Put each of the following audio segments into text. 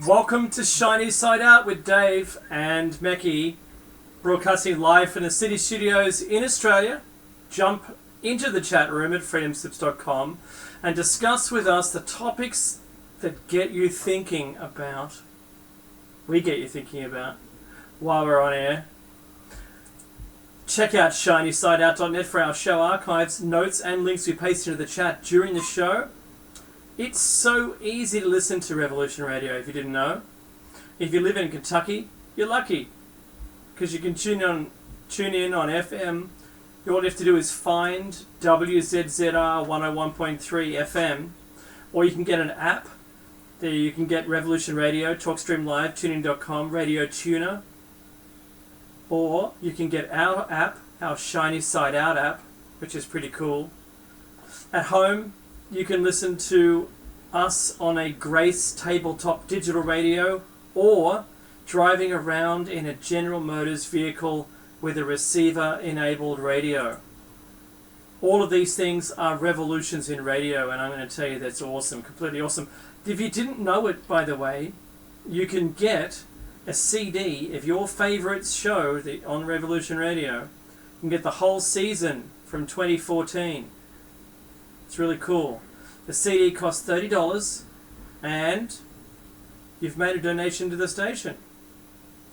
Welcome to Shiny Side Out with Dave and Meki, broadcasting live from the City Studios in Australia. Jump into the chat room at freedomslips.com and discuss with us the topics that get you thinking about. We get you thinking about while we're on air. Check out shinysideout.net for our show archives, notes, and links we paste into the chat during the show. It's so easy to listen to Revolution Radio if you didn't know. If you live in Kentucky, you're lucky because you can tune in on FM. All you have to do is find WZZR 101.3 FM, or you can get an app. There you can get Revolution Radio, TalkStream Live, TuneIn.com, Radio Tuner, or you can get our app, our Shiny Side Out app, which is pretty cool. At home, you can listen to us on a Grace tabletop digital radio or driving around in a General Motors vehicle with a receiver-enabled radio. All of these things are revolutions in radio, and I'm going to tell you that's awesome, completely awesome. If you didn't know it, by the way, you can get a CD of your favourite show on Revolution Radio. You can get the whole season from 2014. It's really cool. The CD costs $30, and you've made a donation to the station,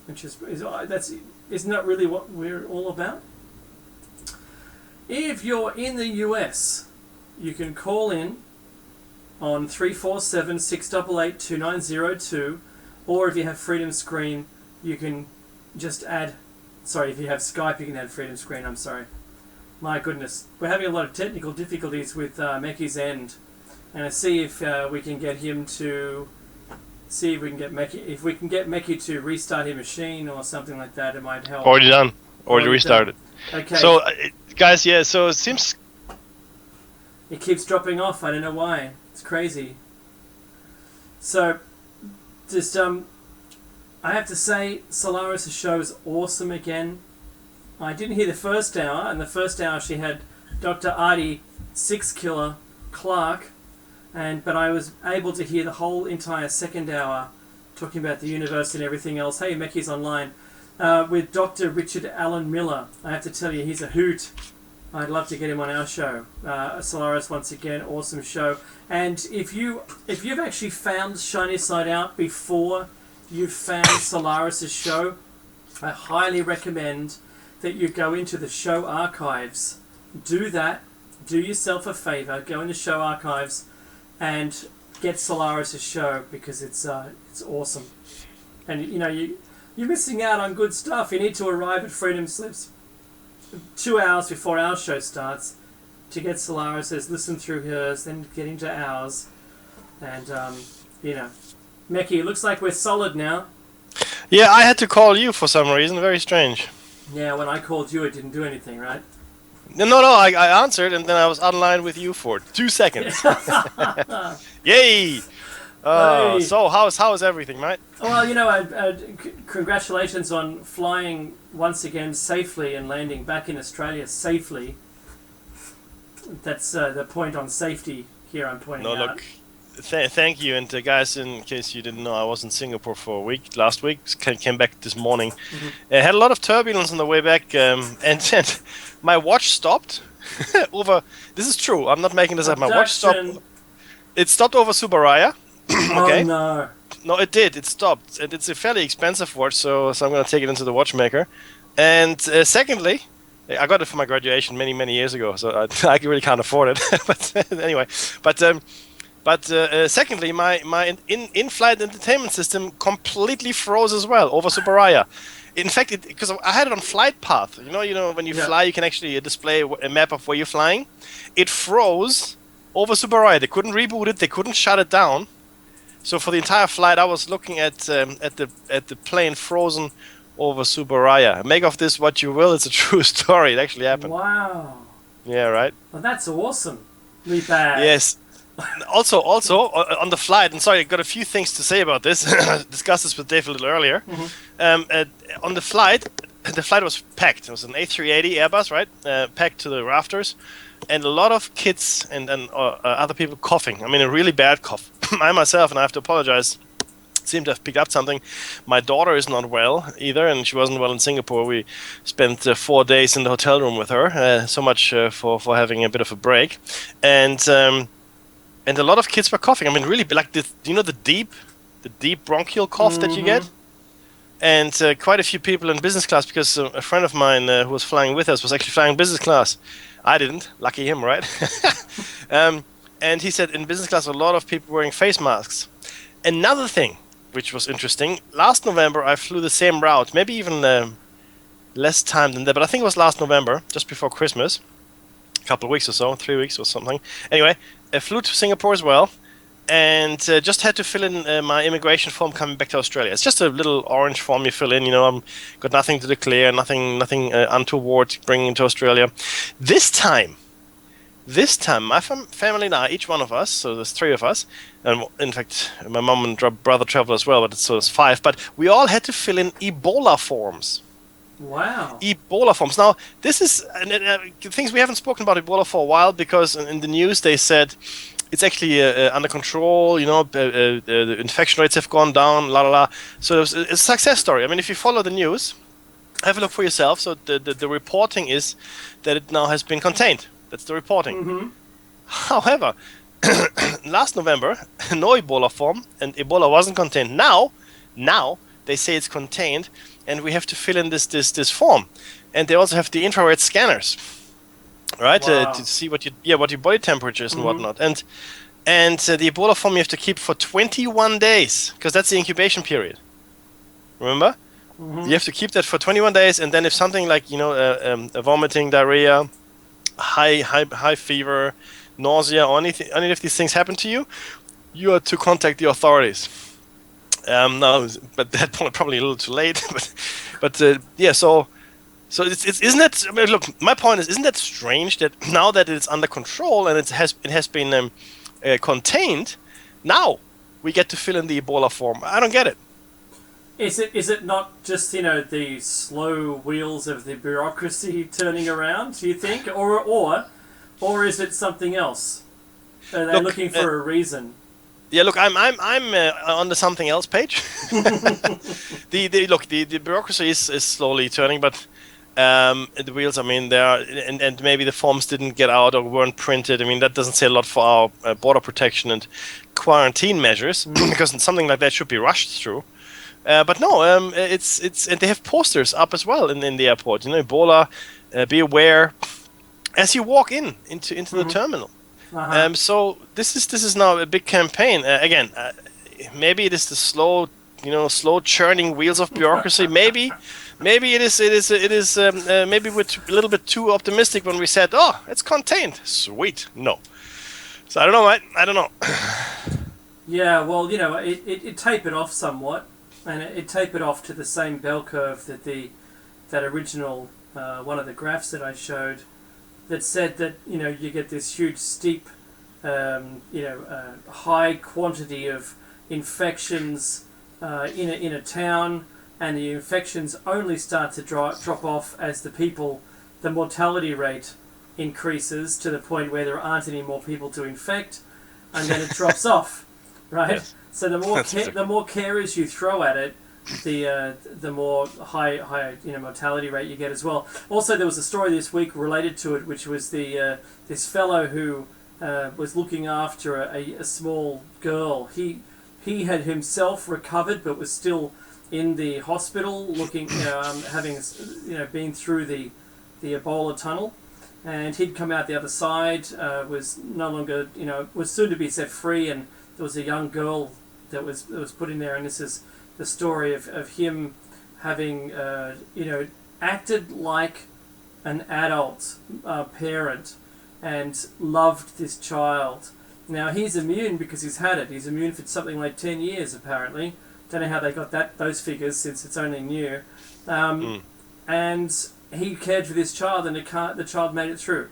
which isn't that really what we're all about? If you're in the US, you can call in on 347-688-2902, or if you have Freedom Screen, you can just add. Sorry, if you have Skype, you can add Freedom Screen. I'm sorry. My goodness, we're having a lot of technical difficulties with Meki's end, and I see if we can get him to Meki to restart his machine or something like that. It might help. Already done. Already restarted. Okay. So, guys, yeah. So it seems it keeps dropping off. I don't know why. It's crazy. So, just I have to say, Solaris' show is awesome again. I didn't hear the first hour. In the first hour, she had Dr. Artie Six Killer Clark, but I was able to hear the whole entire second hour talking about the universe and everything else. Hey, Meki's online with Dr. Richard Allen Miller. I have to tell you, he's a hoot. I'd love to get him on our show. Solaris, once again, awesome show. And if you've actually found Shiny Side Out before you've found Solaris' show, I highly recommend that you go into the show archives. Do that. Do yourself a favor. Go into show archives and get Solaris' show because it's awesome. And you're missing out on good stuff. You need to arrive at Freedom Slips 2 hours before our show starts to get Solaris', listen through hers, then get into ours. And Meki, it looks like we're solid now. Yeah, I had to call you for some reason. Very strange. Yeah, when I called you, it didn't do anything, right? No, I answered, and then I was online with you for 2 seconds. Yay! Hey. So how's everything, mate? Well, congratulations on flying once again safely and landing back in Australia safely. That's the point on safety here I'm pointing out. Look, thank you. And guys, in case you didn't know, I was in Singapore for a week last week. Came back this morning. Mm-hmm. Had a lot of turbulence on the way back, and my watch stopped over. This is true. I'm not making this up. My watch stopped. It stopped over Subaraya. Okay. Oh no. No, it did. It stopped, and it's a fairly expensive watch, so I'm gonna take it into the watchmaker. And secondly, I got it for my graduation many years ago, so I really can't afford it. But anyway, secondly, my in-flight entertainment system completely froze as well over Subaraya. In fact, because I had it on Flight Path. You know, when you fly, you can actually display a map of where you're flying. It froze over Subaraya. They couldn't reboot it. They couldn't shut it down. So for the entire flight, I was looking at the plane frozen over Subaraya. Make of this what you will. It's a true story. It actually happened. Wow. Yeah, right. Well, that's awesome. Really bad. Yes. Also, on the flight, and sorry, I got a few things to say about this. Discussed this with Dave a little earlier. Mm-hmm. On the flight was packed. It was an A380 Airbus, right? Packed to the rafters. And a lot of kids and other people coughing. I mean, a really bad cough. I myself, and I have to apologize, seem to have picked up something. My daughter is not well either, and she wasn't well in Singapore. We spent 4 days in the hotel room with her. So much for having a bit of a break, and a lot of kids were coughing. I mean, really, like this, the deep bronchial cough that you get. And quite a few people in business class, because a friend of mine who was flying with us was actually flying business class. I didn't. Lucky him, right? And he said in business class, a lot of people wearing face masks. Another thing, which was interesting, last November I flew the same route, maybe even less time than that, but I think it was last November, just before Christmas, a couple of weeks or so, 3 weeks or something. Anyway, I flew to Singapore as well. And just had to fill in my immigration form coming back to Australia. It's just a little orange form you fill in. I'm got nothing to declare, nothing untoward bringing into Australia. This time, my family and I, each one of us, so there's 3 of us, and in fact, my mom and brother travel as well, but it's 5. But we all had to fill in Ebola forms. Wow. Ebola forms. Now, this is things we haven't spoken about Ebola for a while, because in the news they said it's actually under control. The infection rates have gone down. La la la. So it's a success story. I mean, if you follow the news, have a look for yourself. So the reporting is that it now has been contained. That's the reporting. Mm-hmm. However, last November, no Ebola form, and Ebola wasn't contained. Now they say it's contained, and we have to fill in this form, and they also have the infrared scanners. Right, wow. To see what your body temperature is and whatnot, and the Ebola form you have to keep for 21 days, because that's the incubation period. Remember, you have to keep that for 21 days, and then if something like vomiting, diarrhea, high fever, nausea, or any of these things happen to you, you are to contact the authorities. No, but at that point probably a little too late. but yeah, so. So isn't that? I mean, look, my point is, isn't that strange that now that it's under control and it has been contained, now we get to fill in the Ebola form? I don't get it. Is it not just the slow wheels of the bureaucracy turning around? Do you think, or is it something else? Are they looking for a reason? Yeah, look, I'm on the something else page. the bureaucracy is slowly turning, but. The wheels, I mean, there are, and maybe the forms didn't get out or weren't printed. I mean, that doesn't say a lot for our border protection and quarantine measures, because something like that should be rushed through. But no, it's and they have posters up as well in the airport. Ebola, be aware, as you walk into the terminal. Uh-huh. So this is now a big campaign. Again, maybe it is the slow churning wheels of bureaucracy. Maybe it is. Maybe we're a little bit too optimistic when we said, "Oh, it's contained." Sweet. No. So I don't know, mate. I don't know. Yeah, well, it tapered off somewhat, and it tapered off to the same bell curve that original one of the graphs that I showed, that said that you get this huge steep, high quantity of infections in a town. And the infections only start to drop off as the mortality rate increases to the point where there aren't any more people to infect, and then it drops off, right? Yes. So the more carers you throw at it, the more high mortality rate you get as well. Also, there was a story this week related to it, which was this fellow who was looking after a small girl. He had himself recovered, but was still in the hospital, looking, having, been through the Ebola tunnel, and he'd come out the other side, was no longer, was soon to be set free, and there was a young girl that was put in there, and this is the story of him having, acted like an adult parent and loved this child. Now he's immune because he's had it. He's immune for something like 10 years apparently. Don't know how they got those figures since it's only new, and he cared for this child, and the child made it through,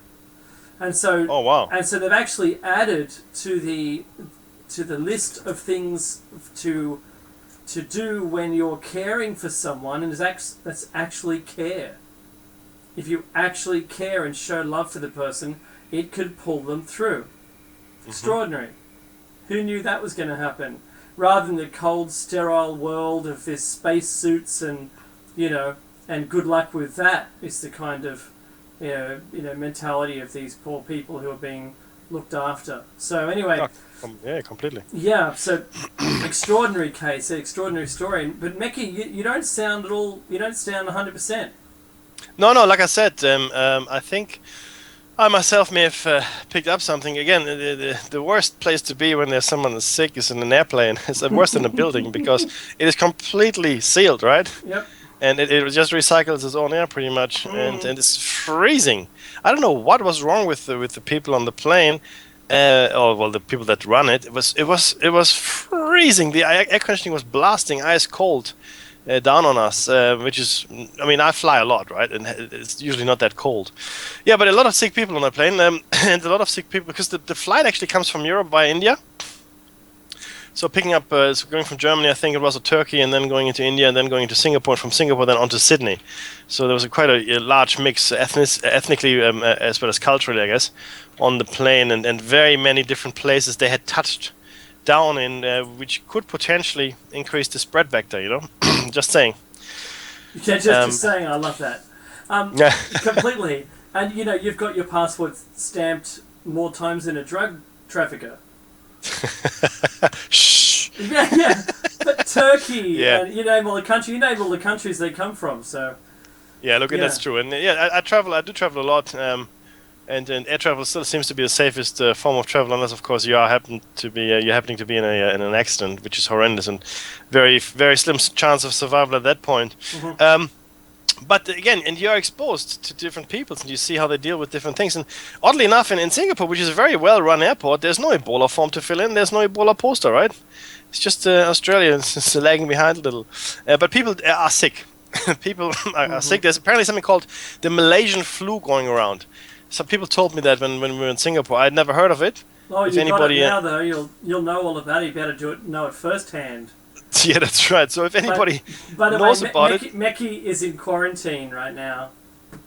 and so oh wow, and so they've actually added to the list of things to do when you're caring for someone, and that's actually care. If you actually care and show love for the person, it could pull them through. Extraordinary. Who knew that was going to happen? rather than the cold, sterile world of this space suits and, and good luck with that is the kind of, mentality of these poor people who are being looked after. So anyway. Yeah, completely. Yeah, so extraordinary case, extraordinary story. But Meki, you don't sound at all, you don't sound 100%. No, like I said, I think I myself may have picked up something. Again, the worst place to be when there's someone that's sick is in an airplane. It's worse than a building because it is completely sealed, right? Yep. And it just recycles its own air pretty much, and it's freezing. I don't know what was wrong with the people on the plane, the people that run it. It was freezing. The air conditioning was blasting ice cold down on us, which is, I mean, I fly a lot, right? And it's usually not that cold. Yeah, but a lot of sick people on the plane, and a lot of sick people, because the flight actually comes from Europe via India. So picking up, going from Germany, I think it was to Turkey, and then going into India, and then going to Singapore, and from Singapore then on to Sydney. So there was quite a large mix, ethnically as well as culturally, I guess, on the plane, and very many different places they had touched down in, which could potentially increase the spread vector, Just saying. Yeah, just saying, I love that. Completely. And, you've got your passport stamped more times than a drug trafficker. Shh. Yeah. But Turkey, and you name all the countries they come from, so... Yeah, look, that's true. And I do travel a lot, and air travel still seems to be the safest form of travel, unless, of course, you're happening to be in an accident, which is horrendous, and very, very slim chance of survival at that point. Mm-hmm. But again, and you're exposed to different peoples, and you see how they deal with different things. And oddly enough, in Singapore, which is a very well-run airport, there's no Ebola form to fill in. There's no Ebola poster, right? It's just Australia is lagging behind a little. But people are sick. People are sick. There's apparently something called the Malaysian flu going around. Some people told me that when we were in Singapore. I'd never heard of it. Oh, you got it now, though. You'll know all about it. You better know it firsthand. Yeah, that's right. So if anybody knows about it... Meki is in quarantine right now.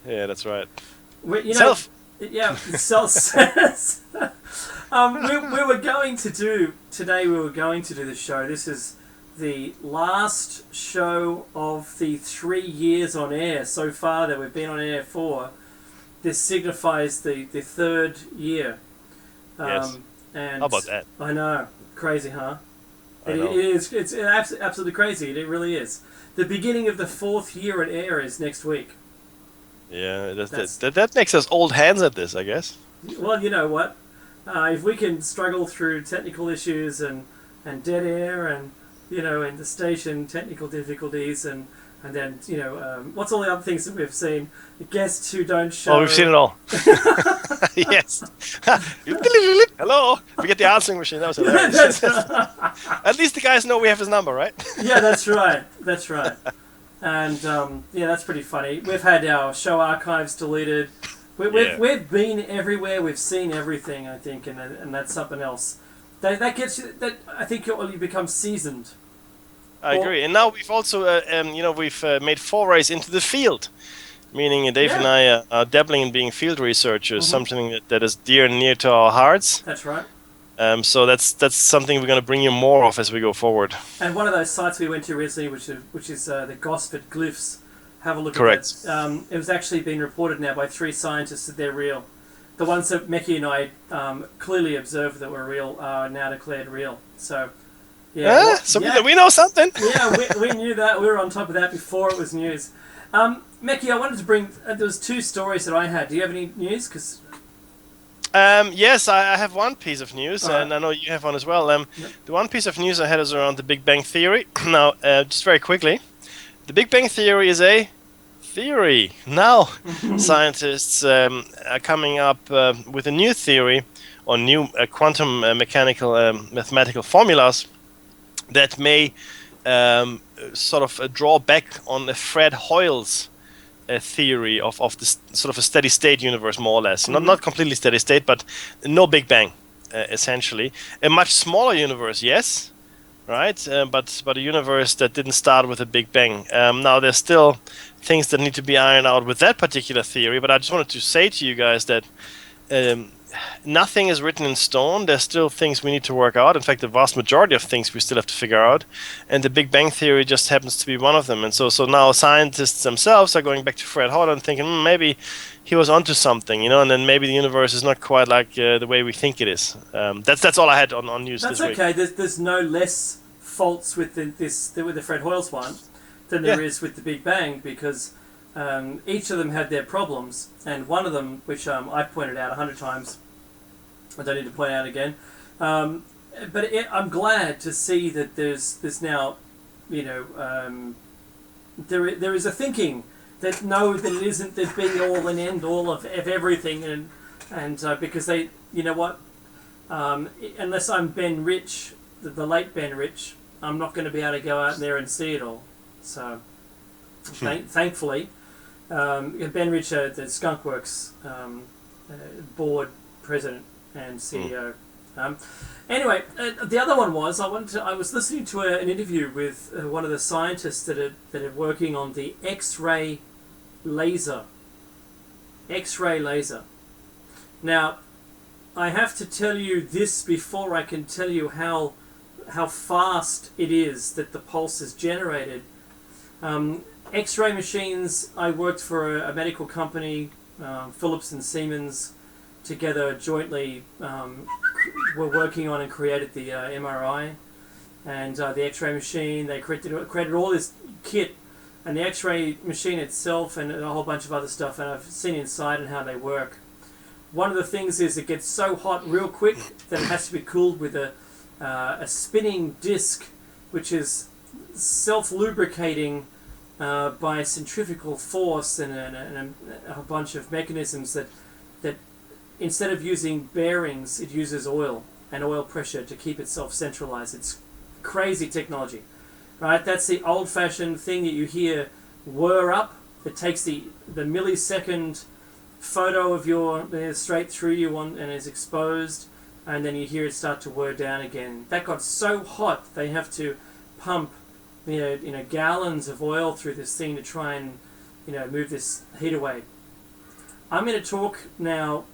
Yeah, that's right. Self. Yeah, self. we were going to do the show. This is the last show of the 3 years on air so far that we've been on air for. This signifies the third year. Yes. And how about that? I know. Crazy, huh? I know. It is. It's absolutely crazy. It really is. The beginning of the fourth year at air is next week. Yeah, that makes us old hands at this, I guess. Well, you know what? If we can struggle through technical issues and dead air and and the station technical difficulties and then what's all the other things that we've seen? The guests who don't show. Oh, we've seen it all. Yes. Hello. We get the answering machine. That was hilarious. At least the guys know we have his number, right? Yeah, that's right. That's right. And that's pretty funny. We've had our show archives deleted. We've been everywhere. We've seen everything, I think, and that's something else. That gets you. That I think you become seasoned. I agree. And now we've also, we've made forays into the field, meaning Dave and I are dabbling in being field researchers, something that is dear and near to our hearts. That's right. So that's something we're going to bring you more of as we go forward. And one of those sites we went to recently, which is the Gosford Glyphs. Have a look Correct. at it. It was actually been reported now by 3 scientists that they're real. The ones that Meki and I clearly observed that were real are now declared real. So, we know something. Yeah, we knew that. We were on top of that before it was news. Meki, I wanted to bring... there was 2 stories that I had. Do you have any news? Cause... Yes, I have one piece of news, and I know you have one as well. The one piece of news I had is around the Big Bang Theory. Now, just very quickly, the Big Bang Theory is a theory. Now, scientists are coming up with a new theory on new quantum mechanical mathematical formulas that may sort of draw back on the Fred Hoyle's theory of this sort of a steady state universe, more or less. Not completely steady state, but no Big Bang, essentially. A much smaller universe, yes, right? But a universe that didn't start with a Big Bang. Now, there's still things that need to be ironed out with that particular theory, but I just wanted to say to you guys that nothing is written in stone. There's still things we need to work out. In fact, the vast majority of things we still have to figure out. And the Big Bang Theory just happens to be one of them. And so now scientists themselves are going back to Fred Hoyle and thinking, maybe he was onto something, and then maybe the universe is not quite like the way we think it is. That's all I had on news That's this week. okay. There's no less faults with the Fred Hoyle's one than there is with the Big Bang, because each of them had their problems, and one of them, which I pointed out 100 times, I don't need to point out again. But I'm glad to see that there's now, there is a thinking that that it isn't the be all and end all of everything, and because they, unless I'm Ben Rich, the late Ben Rich, I'm not going to be able to go out there and see it all. So, thankfully, Ben Rich, the Skunkworks board president and CEO. Anyway, the other one was I was listening to an interview with one of the scientists that are working on the X-ray laser. X-ray laser. Now, I have to tell you this before I can tell you how fast it is that the pulse is generated. X-ray machines. I worked for a medical company, Philips and Siemens, together jointly were working on and created the MRI and the X-ray machine. They created all this kit and the X-ray machine itself and a whole bunch of other stuff, and I've seen inside and how they work. One of the things is it gets so hot real quick that it has to be cooled with a spinning disc, which is self-lubricating by centrifugal force and a bunch of mechanisms that instead of using bearings, it uses oil and oil pressure to keep itself centralized. It's crazy technology, right? That's the old-fashioned thing that you hear whir up. It takes the millisecond photo of straight through you and is exposed, and then you hear it start to whir down again. That got so hot they have to pump gallons of oil through this thing to try and move this heat away. I'm going to talk now.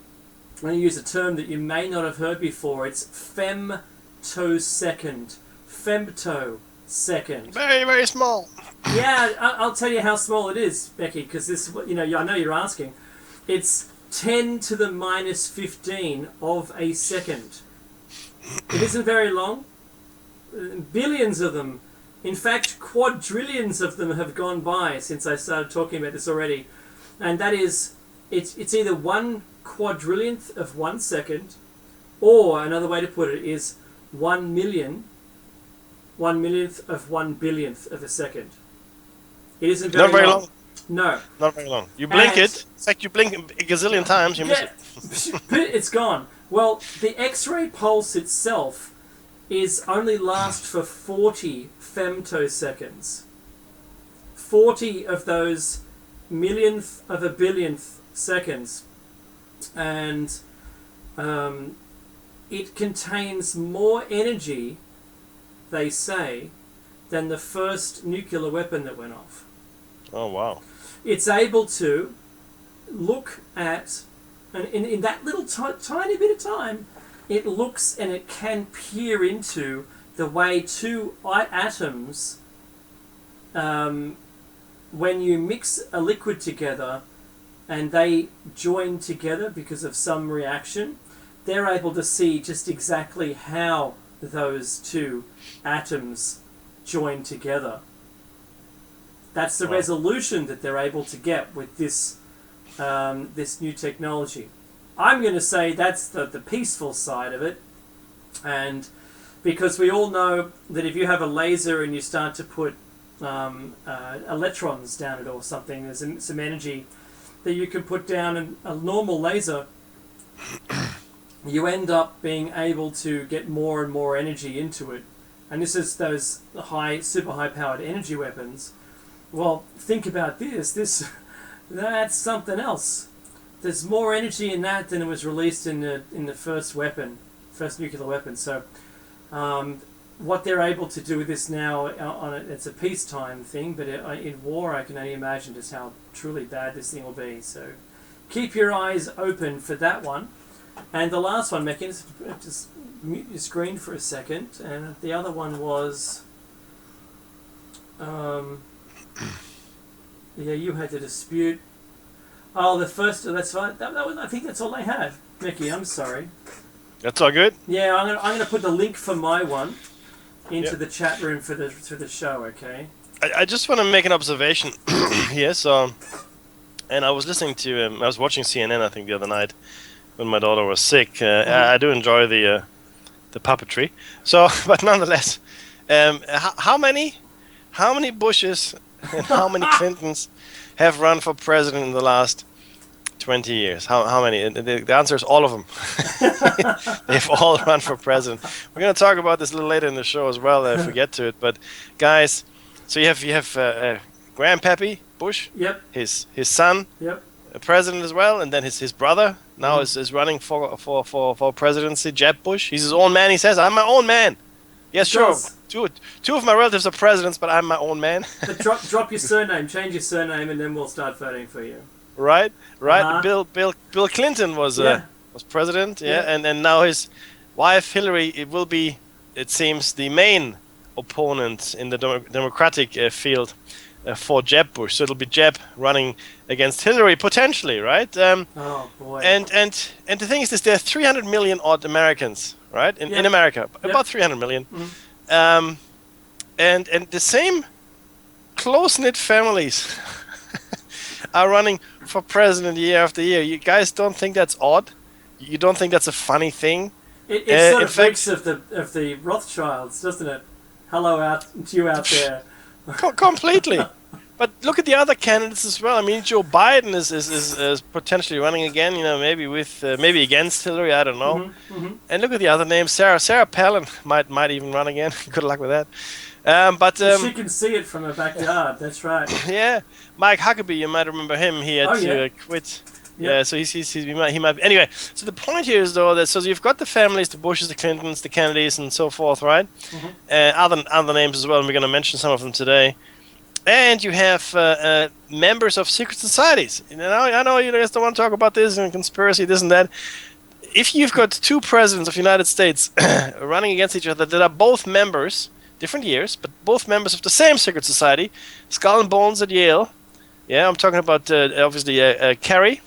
I'm going to use a term that you may not have heard before. It's femtosecond. Femtosecond. Very, very small. Yeah, I'll tell you how small it is, Becky, because this, I know you're asking. It's 10 to the minus 15 of a second. It isn't very long. Billions of them. In fact, quadrillions of them have gone by since I started talking about this already. And that is, it's either 1/4 of 1 second, or another way to put it is 1 millionth of 1 billionth of a second. It isn't very, not very long. No. Not very long. You blink it. In fact, you blink a gazillion times, you miss it. It's gone. Well, the X-ray pulse itself is only last for 40 femtoseconds. 40 of those millionth of a billionth seconds. And it contains more energy, they say, than the first nuclear weapon that went off. Oh, wow. It's able to look at, and in that little tiny bit of time, it looks and it can peer into the way two atoms, when you mix a liquid together and they join together because of some reaction, they're able to see just exactly how those two atoms join together. That's the resolution that they're able to get with this this new technology. I'm going to say that's the peaceful side of it, and because we all know that if you have a laser and you start to put electrons down it or something, there's some energy that you can put down in a normal laser, you end up being able to get more and more energy into it. And this is those super high powered energy weapons. Well, think about this. That's something else. There's more energy in that than it was released in the first nuclear weapon. So, what they're able to do with this now, it's a peacetime thing, but in war, I can only imagine just how truly bad this thing will be. So, keep your eyes open for that one. And the last one, Mecky, just mute your screen for a second. And the other one was, yeah, you had the dispute. Oh, the first. That's fine. That was, I think that's all they had. Mecky, I'm sorry. That's all good. Yeah, I'm gonna put the link for my one into the chat room for the show. Okay. I just want to make an observation here. So, and I was listening to, I was watching CNN, I think, the other night when my daughter was sick. I do enjoy the puppetry. So, but nonetheless, how many Bushes and how many Clintons have run for president in the last 20 years? How many? The answer is all of them. They've all run for president. We're going to talk about this a little later in the show as well if we get to it. But guys, so you have Grandpappy Bush. Yep. His son. Yep. A president as well, and then his brother now is running for presidency. Jeb Bush. He's his own man. He says, "I'm my own man." Yes, sure. Two of my relatives are presidents, but I'm my own man. But drop your surname, change your surname, and then we'll start voting for you. Right. Bill Clinton was president, and now his wife Hillary, it seems, the main opponent in the Democratic field for Jeb Bush. So it'll be Jeb running against Hillary potentially, right? Oh boy. And the thing is this: there are 300 million odd Americans, right, in America, about 300 million, and the same close-knit families are running for president year after year. You guys don't think that's odd? You don't think that's a funny thing? It sort of reeks of the Rothschilds, doesn't it? Hello out to you out there. Completely. But look at the other candidates as well. I mean, Joe Biden is potentially running again. You know, maybe maybe against Hillary. I don't know. And look at the other names. Sarah Palin might even run again. Good luck with that. But she can see it from her backyard. That's right. Yeah, Mike Huckabee. You might remember him. He had to quit. Yep. Yeah, so he might. Anyway, so the point here is though that so you've got the families, the Bushes, the Clintons, the Kennedys, and so forth, right? Other names as well, and we're going to mention some of them today. And you have members of secret societies. You know, I know you guys don't want to talk about this and conspiracy, this and that. If you've got two presidents of the United States running against each other that are both members, different years, but both members of the same secret society, Skull and Bones at Yale. Yeah, I'm talking about obviously Kerry.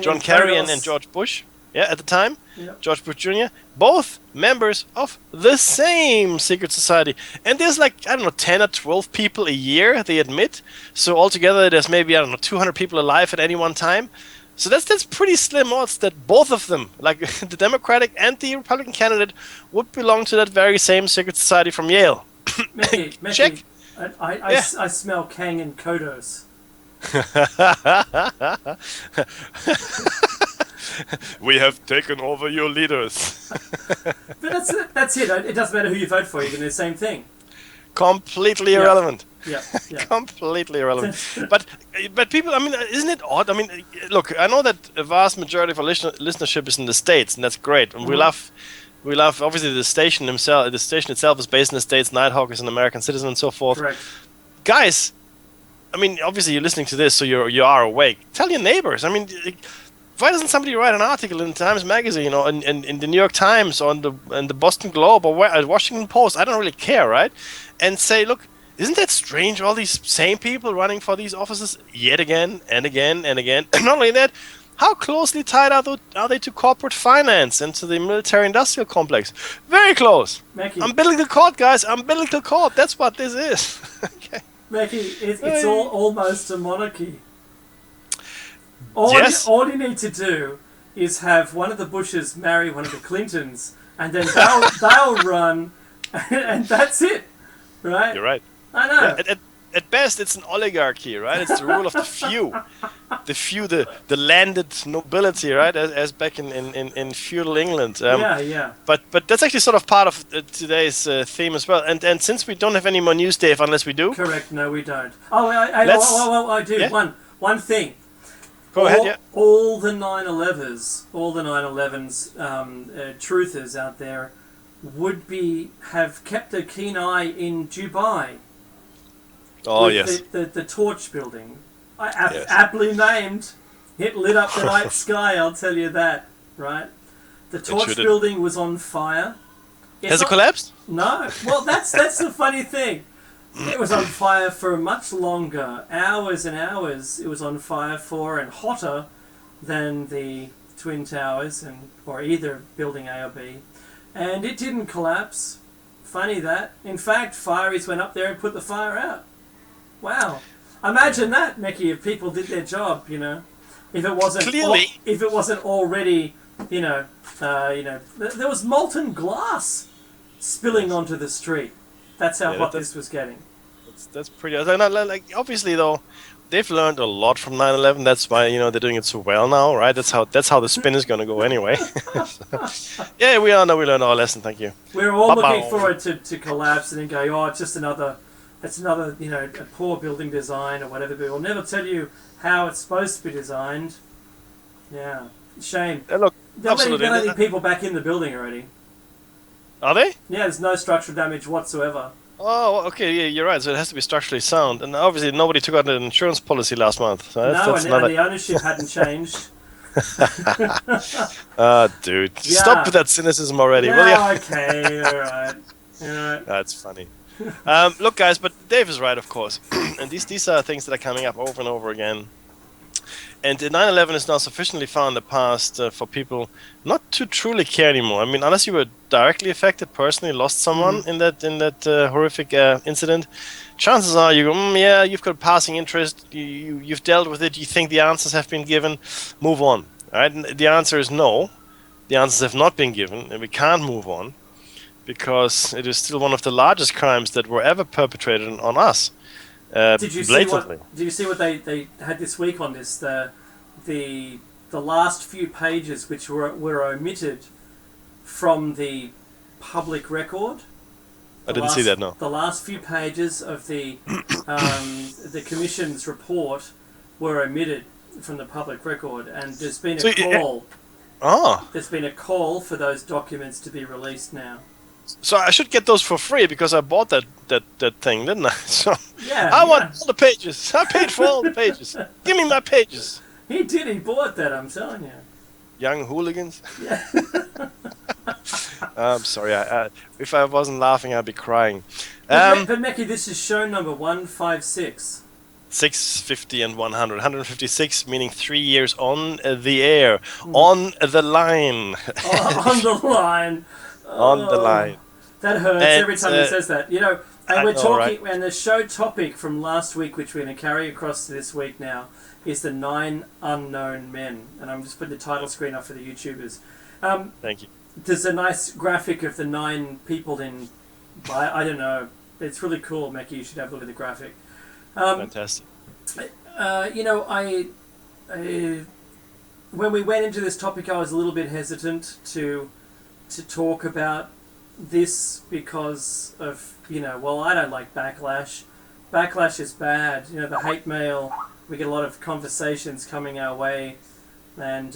John Kerry and George Bush, at the time, George Bush Jr., both members of the same secret society. And there's 10 or 12 people a year, they admit. So altogether, there's maybe, 200 people alive at any one time. So that's pretty slim odds that both of them, like the Democratic and the Republican candidate, would belong to that very same secret society from Yale. Mickey, check. I smell Kang and Kodos. We have taken over your leaders. But that's it. It doesn't matter who you vote for. You're doing the same thing. Completely irrelevant. Yeah. Completely irrelevant. but people, I mean, isn't it odd? I mean, look, I know that a vast majority of our listenership is in the States, and that's great. And we love obviously the station himself. The station itself is based in the States. Nighthawk is an American citizen, and so forth. Correct. Guys, I mean, obviously you're listening to this, so you are awake. Tell your neighbors. I mean, why doesn't somebody write an article in Times Magazine or in the New York Times or in the Boston Globe or Washington Post? I don't really care, right? And say, look, isn't that strange? All these same people running for these offices yet again and again and again. Not only that, how closely tied are they to corporate finance and to the military-industrial complex? Very close. Mackie. Umbilical cord, guys. Umbilical cord. That's what this is. Okay. Mackie, it's almost a monarchy. Yes. All you need to do is have one of the Bushes marry one of the Clintons, and then they'll run, and that's it, right? You're right. I know. Yeah, at best, it's an oligarchy, right? It's the rule of the few, the landed nobility, right? As back in feudal England. Yeah. But that's actually sort of part of today's theme as well. And since we don't have any more news, Dave, unless we do. Correct. No, we don't. Oh, I do. Yeah? One thing. Go ahead. Yeah. All the 9/11s, truthers out there would have kept a keen eye in Dubai. Oh, with yes. The torch building. Yes. Aptly named. It lit up the night sky, I'll tell you that, right? The Torch sure building was on fire. Has it collapsed? No. Well, that's the funny thing. It was on fire for much longer, hours and hours. It was on fire for, and hotter than the Twin Towers, or either building A or B, and it didn't collapse. Funny that. In fact, fireys went up there and put the fire out. Wow. Imagine that, Mickey, if people did their job, If it wasn't Clearly. if it wasn't already, there was molten glass spilling onto the street. That's how hot this was getting. That's pretty. Like, obviously, though, they've learned a lot from 9/11. That's why they're doing it so well now, right? That's how the spin is going to go anyway. Yeah, we learned our lesson. Thank you. We're all looking forward to collapse and then go, oh, it's another, a poor building design or whatever. But we'll never tell you how it's supposed to be designed. Yeah, shame. Look, They're letting people back in the building already. Are they? Yeah, there's no structural damage whatsoever. Oh, okay, yeah, you're right. So it has to be structurally sound, and obviously nobody took out an insurance policy last month. So that's and the ownership hadn't changed. Dude, Yeah. stop with that cynicism already, will Yeah, you? okay, all right. That's funny. Look, guys, but Dave is right, of course, and these are things that are coming up over and over again. And 9/11 is now sufficiently far in the past for people not to truly care anymore. I mean, unless you were directly affected, personally lost someone in that horrific incident, chances are you go, yeah, you've got passing interest, you've dealt with it, you think the answers have been given, move on. Right? And the answer is no. The answers have not been given, and we can't move on because it is still one of the largest crimes that were ever perpetrated on us. Did you blatantly. see what they had this week on this? The last few pages which were omitted from the public record. I didn't see that. No. The last few pages of the commission's report were omitted from the public record, and there's been a call. There's been a call for those documents to be released now. So I should get those for free because I bought that thing, didn't I? So yeah, I want all the pages. I paid for all the pages. Give me my pages. He did. He bought that. I'm telling you. Young hooligans. Yeah. I'm sorry. If I wasn't laughing, I'd be crying. But Meki, this is show number 156. 650 and 100. 156 meaning 3 years on the air, on the line. On the line. On the line. That hurts every time he says that. And we're talking, right? And the show topic from last week, which we're going to carry across to this week now, is the 9 unknown men. And I'm just putting the title screen up for the YouTubers. Thank you. There's a nice graphic of the 9 people in, I don't know, it's really cool, Meki, you should have a look at the graphic. Fantastic. When we went into this topic, I was a little bit hesitant to talk about this because of, I don't like backlash. Backlash is bad. The hate mail, we get a lot of conversations coming our way, and,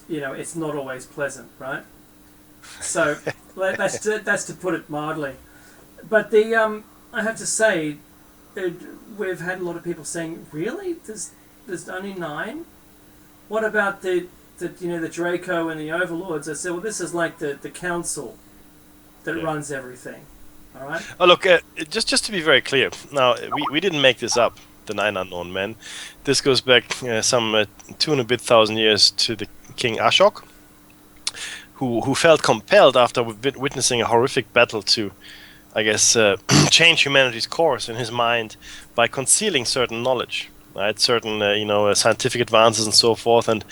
it's not always pleasant, right? So, that's to put it mildly. But I have to say, we've had a lot of people saying, really? There's only 9? What about the Draco and the Overlords? I said, well, this is like the council that runs everything. All right. Oh, look, just to be very clear. Now, we didn't make this up. The 9 unknown men. This goes back some 2 and a bit thousand years to the King Ashok, who felt compelled after witnessing a horrific battle to, I guess, change humanity's course in his mind by concealing certain knowledge. Right, certain scientific advances and so forth, and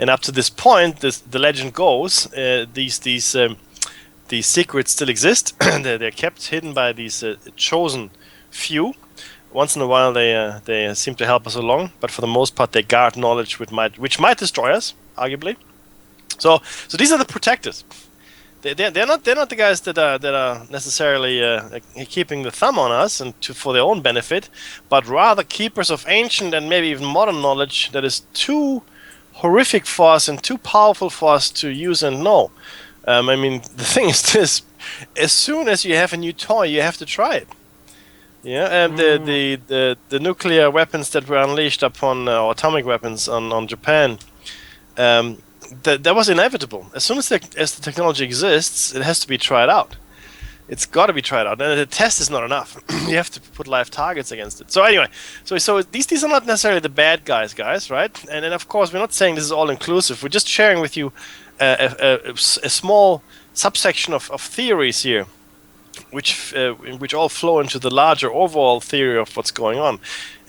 up to this point, the legend goes, these secrets still exist. They're kept hidden by these chosen few. Once in a while, they seem to help us along, but for the most part, they guard knowledge which might destroy us, arguably. So these are the protectors. They're not the guys that are necessarily keeping the thumb on us and for their own benefit, but rather keepers of ancient and maybe even modern knowledge that is too horrific for us and too powerful for us to use and know. I mean, the thing is this: as soon as you have a new toy, you have to try it. Yeah, and the nuclear weapons that were unleashed upon or atomic weapons on Japan. that was inevitable. As soon as the technology exists, it has to be tried out. It's got to be tried out, and the test is not enough. You have to put live targets against it. So anyway, so these are not necessarily the bad guys, right? And then of course we're not saying this is all inclusive. We're just sharing with you a small subsection of theories here, which all flow into the larger overall theory of what's going on.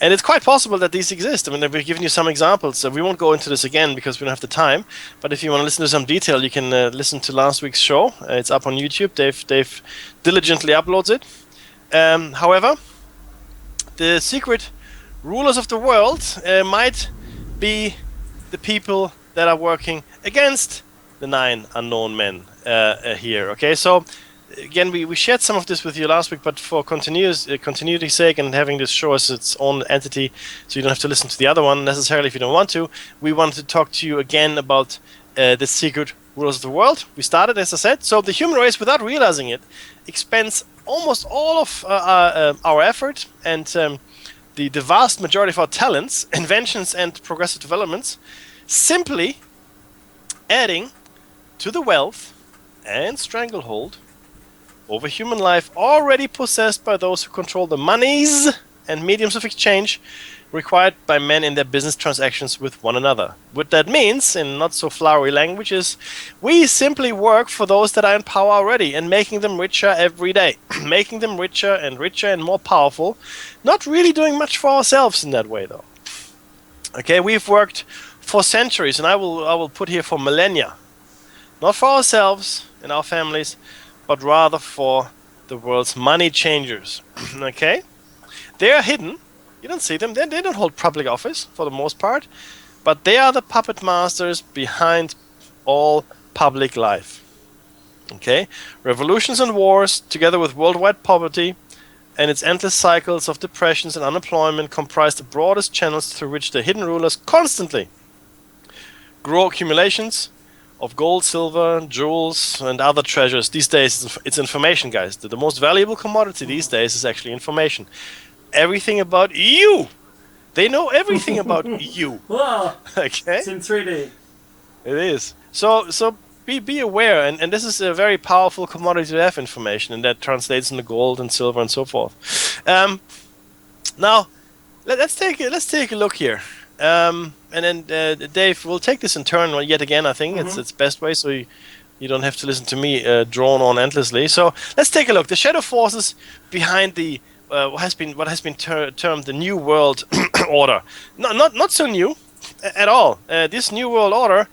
And it's quite possible that these exist. I mean, we've given you some examples. We won't go into this again because we don't have the time. But if you want to listen to some detail, you can listen to last week's show. It's up on YouTube. Dave diligently uploads it. However, the secret rulers of the world might be the people that are working against the 9 unknown men here. Okay, so again, we shared some of this with you last week, but for continuity's sake and having this show as its own entity, so you don't have to listen to the other one necessarily if you don't want to, we wanted to talk to you again about the secret rulers of the world. We started, as I said, so the human race, without realizing it, expends almost all of our effort and the vast majority of our talents, inventions, and progressive developments simply adding to the wealth and stranglehold over human life already possessed by those who control the monies and mediums of exchange required by men in their business transactions with one another. What that means, in not so flowery language, is we simply work for those that are in power already and making them richer every day. Making them richer and more powerful. Not really doing much for ourselves in that way, though. Okay, we've worked for centuries, and I will put here for millennia. Not for ourselves and our families, but rather for the world's money changers. Okay? They are hidden. You don't see them. They don't hold public office for the most part, but they are the puppet masters behind all public life. Okay? Revolutions and wars, together with worldwide poverty and its endless cycles of depressions and unemployment, comprise the broadest channels through which the hidden rulers constantly grow accumulations of gold, silver, jewels, and other treasures. These days, it's information, guys. The most valuable commodity these days is actually information. Everything about you. They know everything about you. Wow. Okay? It's in 3D. It is. So be aware, and this is a very powerful commodity to have information, and that translates into gold and silver and so forth. Now, let's take a look here. And then Dave, we'll take this in turn yet again. I think it's best way, so you don't have to listen to me drone on endlessly. So let's take a look. The shadow forces behind the what has been termed the New World Order. Not so new at all. This New World Order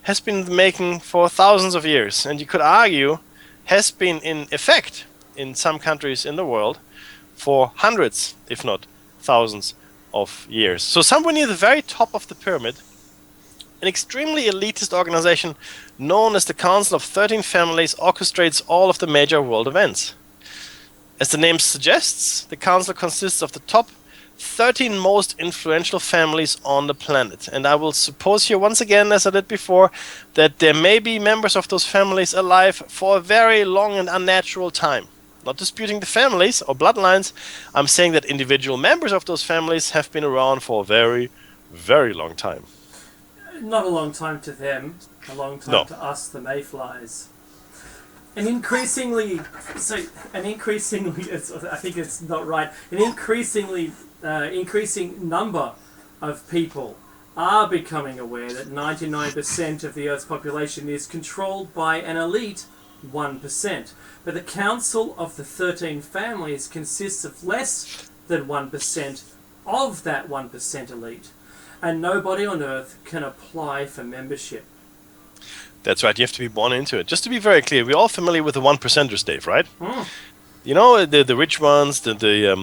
has been making for thousands of years, and you could argue has been in effect in some countries in the world for hundreds, if not thousands of years. So somewhere near the very top of the pyramid, an extremely elitist organization known as the Council of 13 Families orchestrates all of the major world events. As the name suggests, the council consists of the top 13 most influential families on the planet. And I will suppose here once again, as I did before, that there may be members of those families alive for a very long and unnatural time. Not disputing the families or bloodlines, I'm saying that individual members of those families have been around for a very, very long time. Not a long time to them, a long time to us, the mayflies. I think it's not right. An increasing number of people are becoming aware that 99% of the Earth's population is controlled by an elite 1%. But the Council of the 13 Families consists of less than 1% of that 1% elite. And nobody on Earth can apply for membership. That's right, you have to be born into it. Just to be very clear, we're all familiar with the 1%ers, Dave, right? Mm. You know, the rich ones, they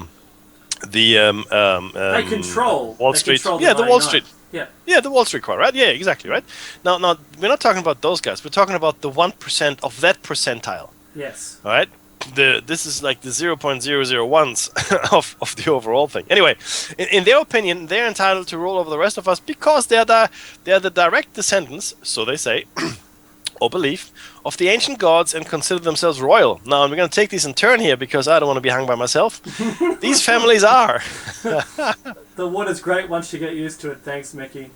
control Wall Street. The Wall Street. Yeah, the Wall Street crowd, right? Yeah, exactly, right? Now, we're not talking about those guys. We're talking about the 1% of that percentile. Yes. All right? This is like the 0.001s of the overall thing. Anyway, in their opinion, they're entitled to rule over the rest of us because they're the direct descendants, so they say, or believe, of the ancient gods and consider themselves royal. Now, we're going to take these in turn here because I don't want to be hung by myself. These families are. The water's great once you get used to it. Thanks, Mickey.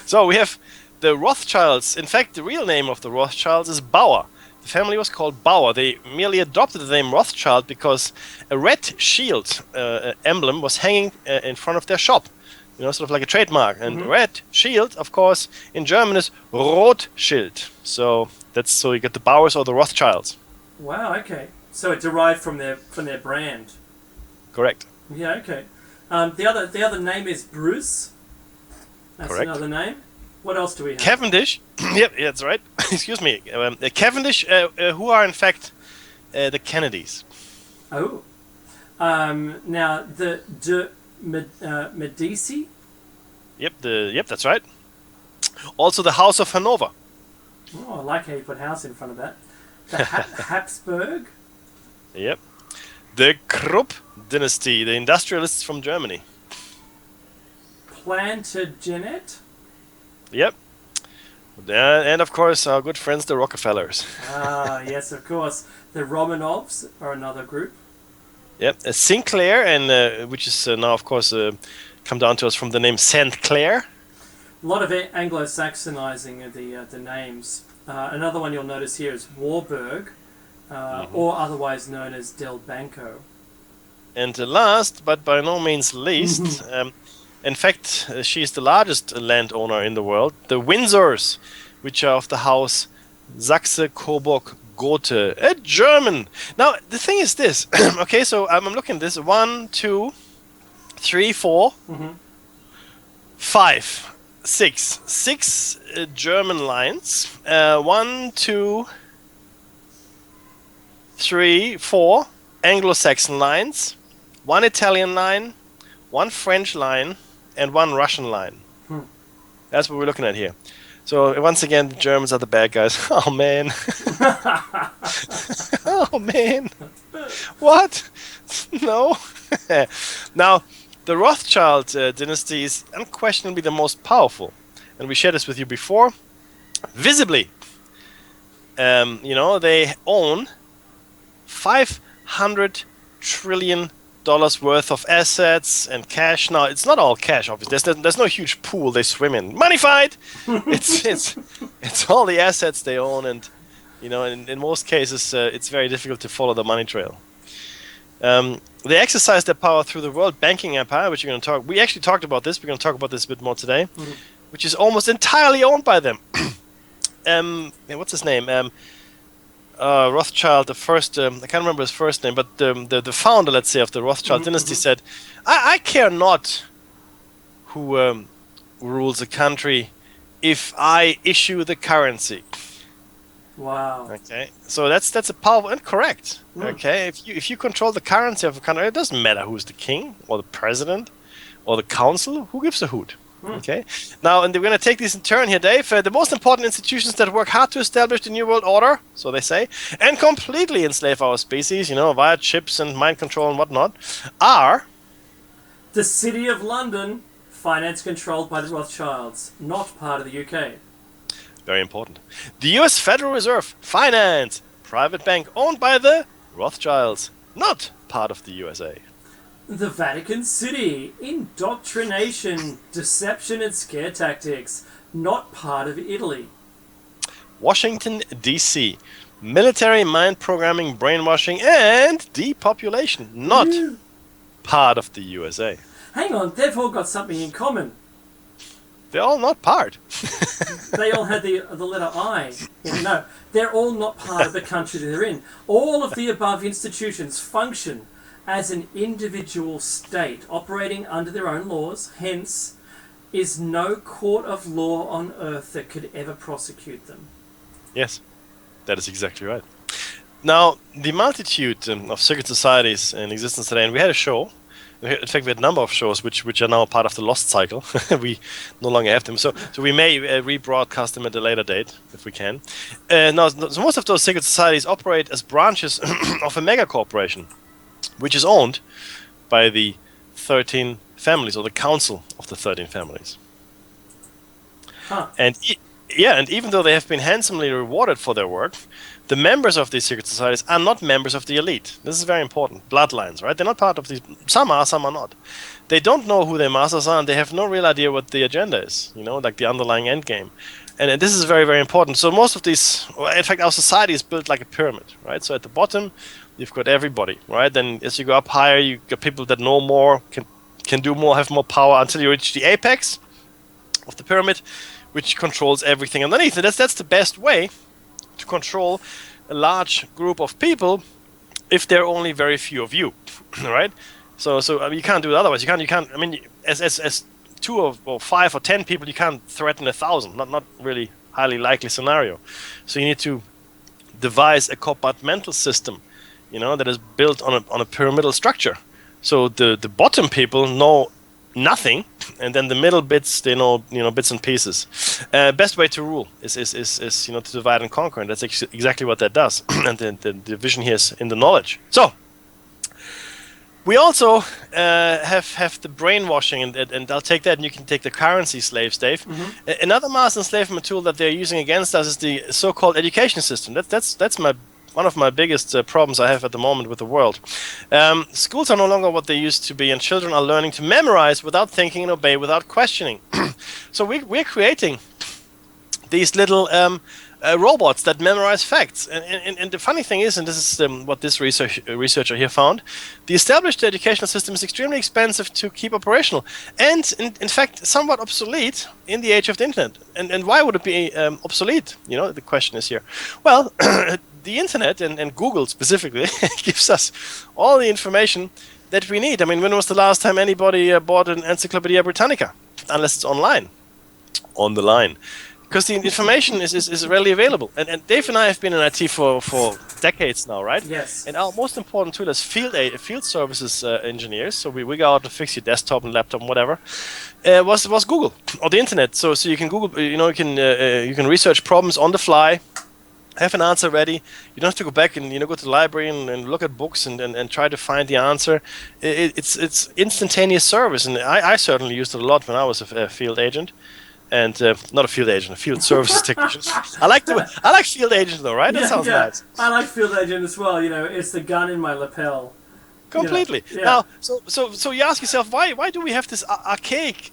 So we have the Rothschilds. In fact, the real name of the Rothschilds is Bauer. The family was called Bauer. They merely adopted the name Rothschild because a red shield emblem was hanging in front of their shop. You know, sort of like a trademark. And red shield, of course, in German is Rothschild. So you get the Bauers or the Rothschilds. Wow. Okay. So it derived from their brand. Correct. Yeah. Okay. The other name is Bruce. That's Correct. another name. What else do we have? Cavendish. Yep, that's right. Excuse me. Cavendish, who are in fact the Kennedys. Oh. Now the Medici. Yep, that's right. Also the House of Hanover. Oh, I like how you put house in front of that. The Habsburg. Yep. The Krupp dynasty, the industrialists from Germany. Plantagenet. Yep. And of course our good friends the Rockefellers. Ah, yes, of course. The Romanovs are another group. Yep. Sinclair, and which is now of course come down to us from the name St. Clair. A lot of Anglo-Saxonizing of the names. Another one you'll notice here is Warburg, or otherwise known as Del Banco. And last, but by no means least, in fact, she is the largest landowner in the world, the Windsors, which are of the house Saxe-Coburg-Gotha, a German. Now, the thing is this. Okay, so I'm looking at this. 1, 2, 3, 4, 5, 6. 6 German lines. 1, 2, 3, 4 Anglo-Saxon lines. 1 Italian line. 1 French line. And 1 Russian line. That's what we're looking at here. So once again, the Germans are the bad guys. Oh man. Oh man. What? No. Now, the Rothschild dynasty is unquestionably the most powerful, and we shared this with you before. Visibly, they own $500 trillion worth of assets and cash. Now, it's not all cash, obviously. There's no huge pool they swim in. Money fight. It's all the assets they own, and in most cases, it's very difficult to follow the money trail. They exercise their power through the world banking empire, which we actually talked about this. We're going to talk about this a bit more today, which is almost entirely owned by them. What's his name? Rothschild, the first, I can't remember his first name, but the founder, let's say, of the Rothschild dynasty said, I care not who rules a country if I issue the currency. Wow. Okay, so that's a powerful and correct. Okay, if you control the currency of a country, it doesn't matter who's the king or the president or the council. Who gives a hoot? Okay. Now, and we're going to take this in turn here, Dave. The most important institutions that work hard to establish the New World Order, so they say, and completely enslave our species, via chips and mind control and whatnot, are the City of London, finance controlled by the Rothschilds, not part of the UK. Very important. The US Federal Reserve, finance, private bank owned by the Rothschilds, not part of the USA. The Vatican City, indoctrination, deception and scare tactics, not part of Italy. Washington, D.C., military mind programming, brainwashing, and depopulation, not part of the USA. Hang on, they've all got something in common. They're all not part. They all had the letter I. No, they're all not part of the country they're in. All of the above institutions function as an individual state operating under their own laws, hence is no court of law on earth that could ever prosecute them. Yes, that is exactly right. Now, the multitude of secret societies in existence today, and we had a show, in fact we had a number of shows which are now part of the Lost cycle. We no longer have them, so we may rebroadcast them at a later date, if we can. Now, so most of those secret societies operate as branches of a mega corporation, which is owned by the 13 families, or the council of the 13 families. Huh. And Yeah, and even though they have been handsomely rewarded for their work, the members of these secret societies are not members of the elite. This is very important. Bloodlines, right? They're not part of these. Some are not. They don't know who their masters are, and they have no real idea what the agenda is, like the underlying end game. And this is very, very important. So most of these, in fact, our society is built like a pyramid, right? So at the bottom, you've got everybody, right? Then as you go up higher, you got people that know more, can do more, have more power, until you reach the apex of the pyramid, which controls everything underneath. And that's the best way to control a large group of people if there are only very few of you, right? So I mean, you can't do it otherwise. You can't. I mean, as 2 or 5 or 10 people, you can't threaten 1,000. Not really highly likely scenario. So you need to devise a compartmental system, that is built on a pyramidal structure. So the bottom people know nothing, and then the middle bits, they know bits and pieces. Best way to rule is to divide and conquer, and that's exactly what that does. And the division here is in the knowledge. So we also have the brainwashing, and I'll take that, and you can take the currency slaves, Dave. Mm-hmm. Another mass enslavement tool that they're using against us is the so-called education system. That's one of my biggest problems I have at the moment with the world. Schools are no longer what they used to be, and children are learning to memorize without thinking and obey without questioning. So we're creating these little robots that memorize facts. And the funny thing is, and this is what this researcher here found, the established educational system is extremely expensive to keep operational, and in fact somewhat obsolete in the age of the internet. And why would it be obsolete? The question is here. Well, the internet and Google specifically gives us all the information that we need. I mean, when was the last time anybody bought an Encyclopedia Britannica? Unless it's online, on the line. Because the information is readily available. And Dave and I have been in IT for decades now, right? Yes. And our most important tool as field services engineers, so we go out to fix your desktop and laptop and whatever, was Google or the internet. So you can Google, you can research problems on the fly, have an answer ready. You don't have to go back and go to the library and look at books and try to find the answer. It's instantaneous service, and I certainly used it a lot when I was a field agent. And not a field agent, a field services technician. I like field agent though, right? That sounds nice. I like field agent as well. It's the gun in my lapel. Completely. Yeah. Now, so you ask yourself, why do we have this archaic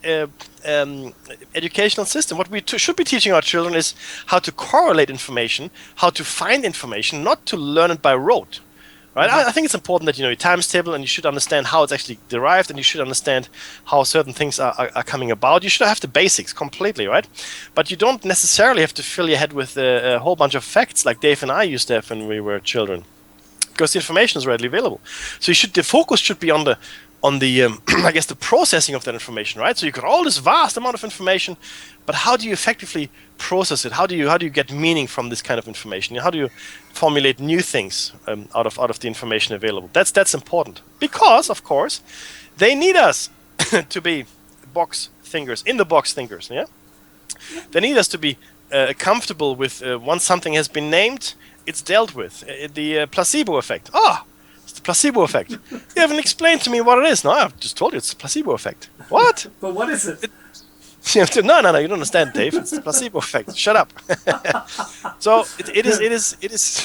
educational system? What we should be teaching our children is how to correlate information, how to find information, not to learn it by rote. Right? I think it's important that you know your times table, and you should understand how it's actually derived, and you should understand how certain things are coming about. You should have the basics completely, right? But you don't necessarily have to fill your head with a whole bunch of facts like Dave and I used to have when we were children, because the information is readily available. So the focus should be on the I guess the processing of that information, right? So you got all this vast amount of information, but how do you effectively process it? How do you get meaning from this kind of information? How do you formulate new things out of the information available? That's important, because of course they need us to be box thinkers, in the box thinkers. Yeah, they need us to be comfortable with once something has been named, it's dealt with. The placebo effect. It's the placebo effect. You haven't explained to me what it is. No, I've just told you it's the placebo effect. What? But what is it? No, you don't understand, Dave. It's the placebo effect. Shut up. So it is.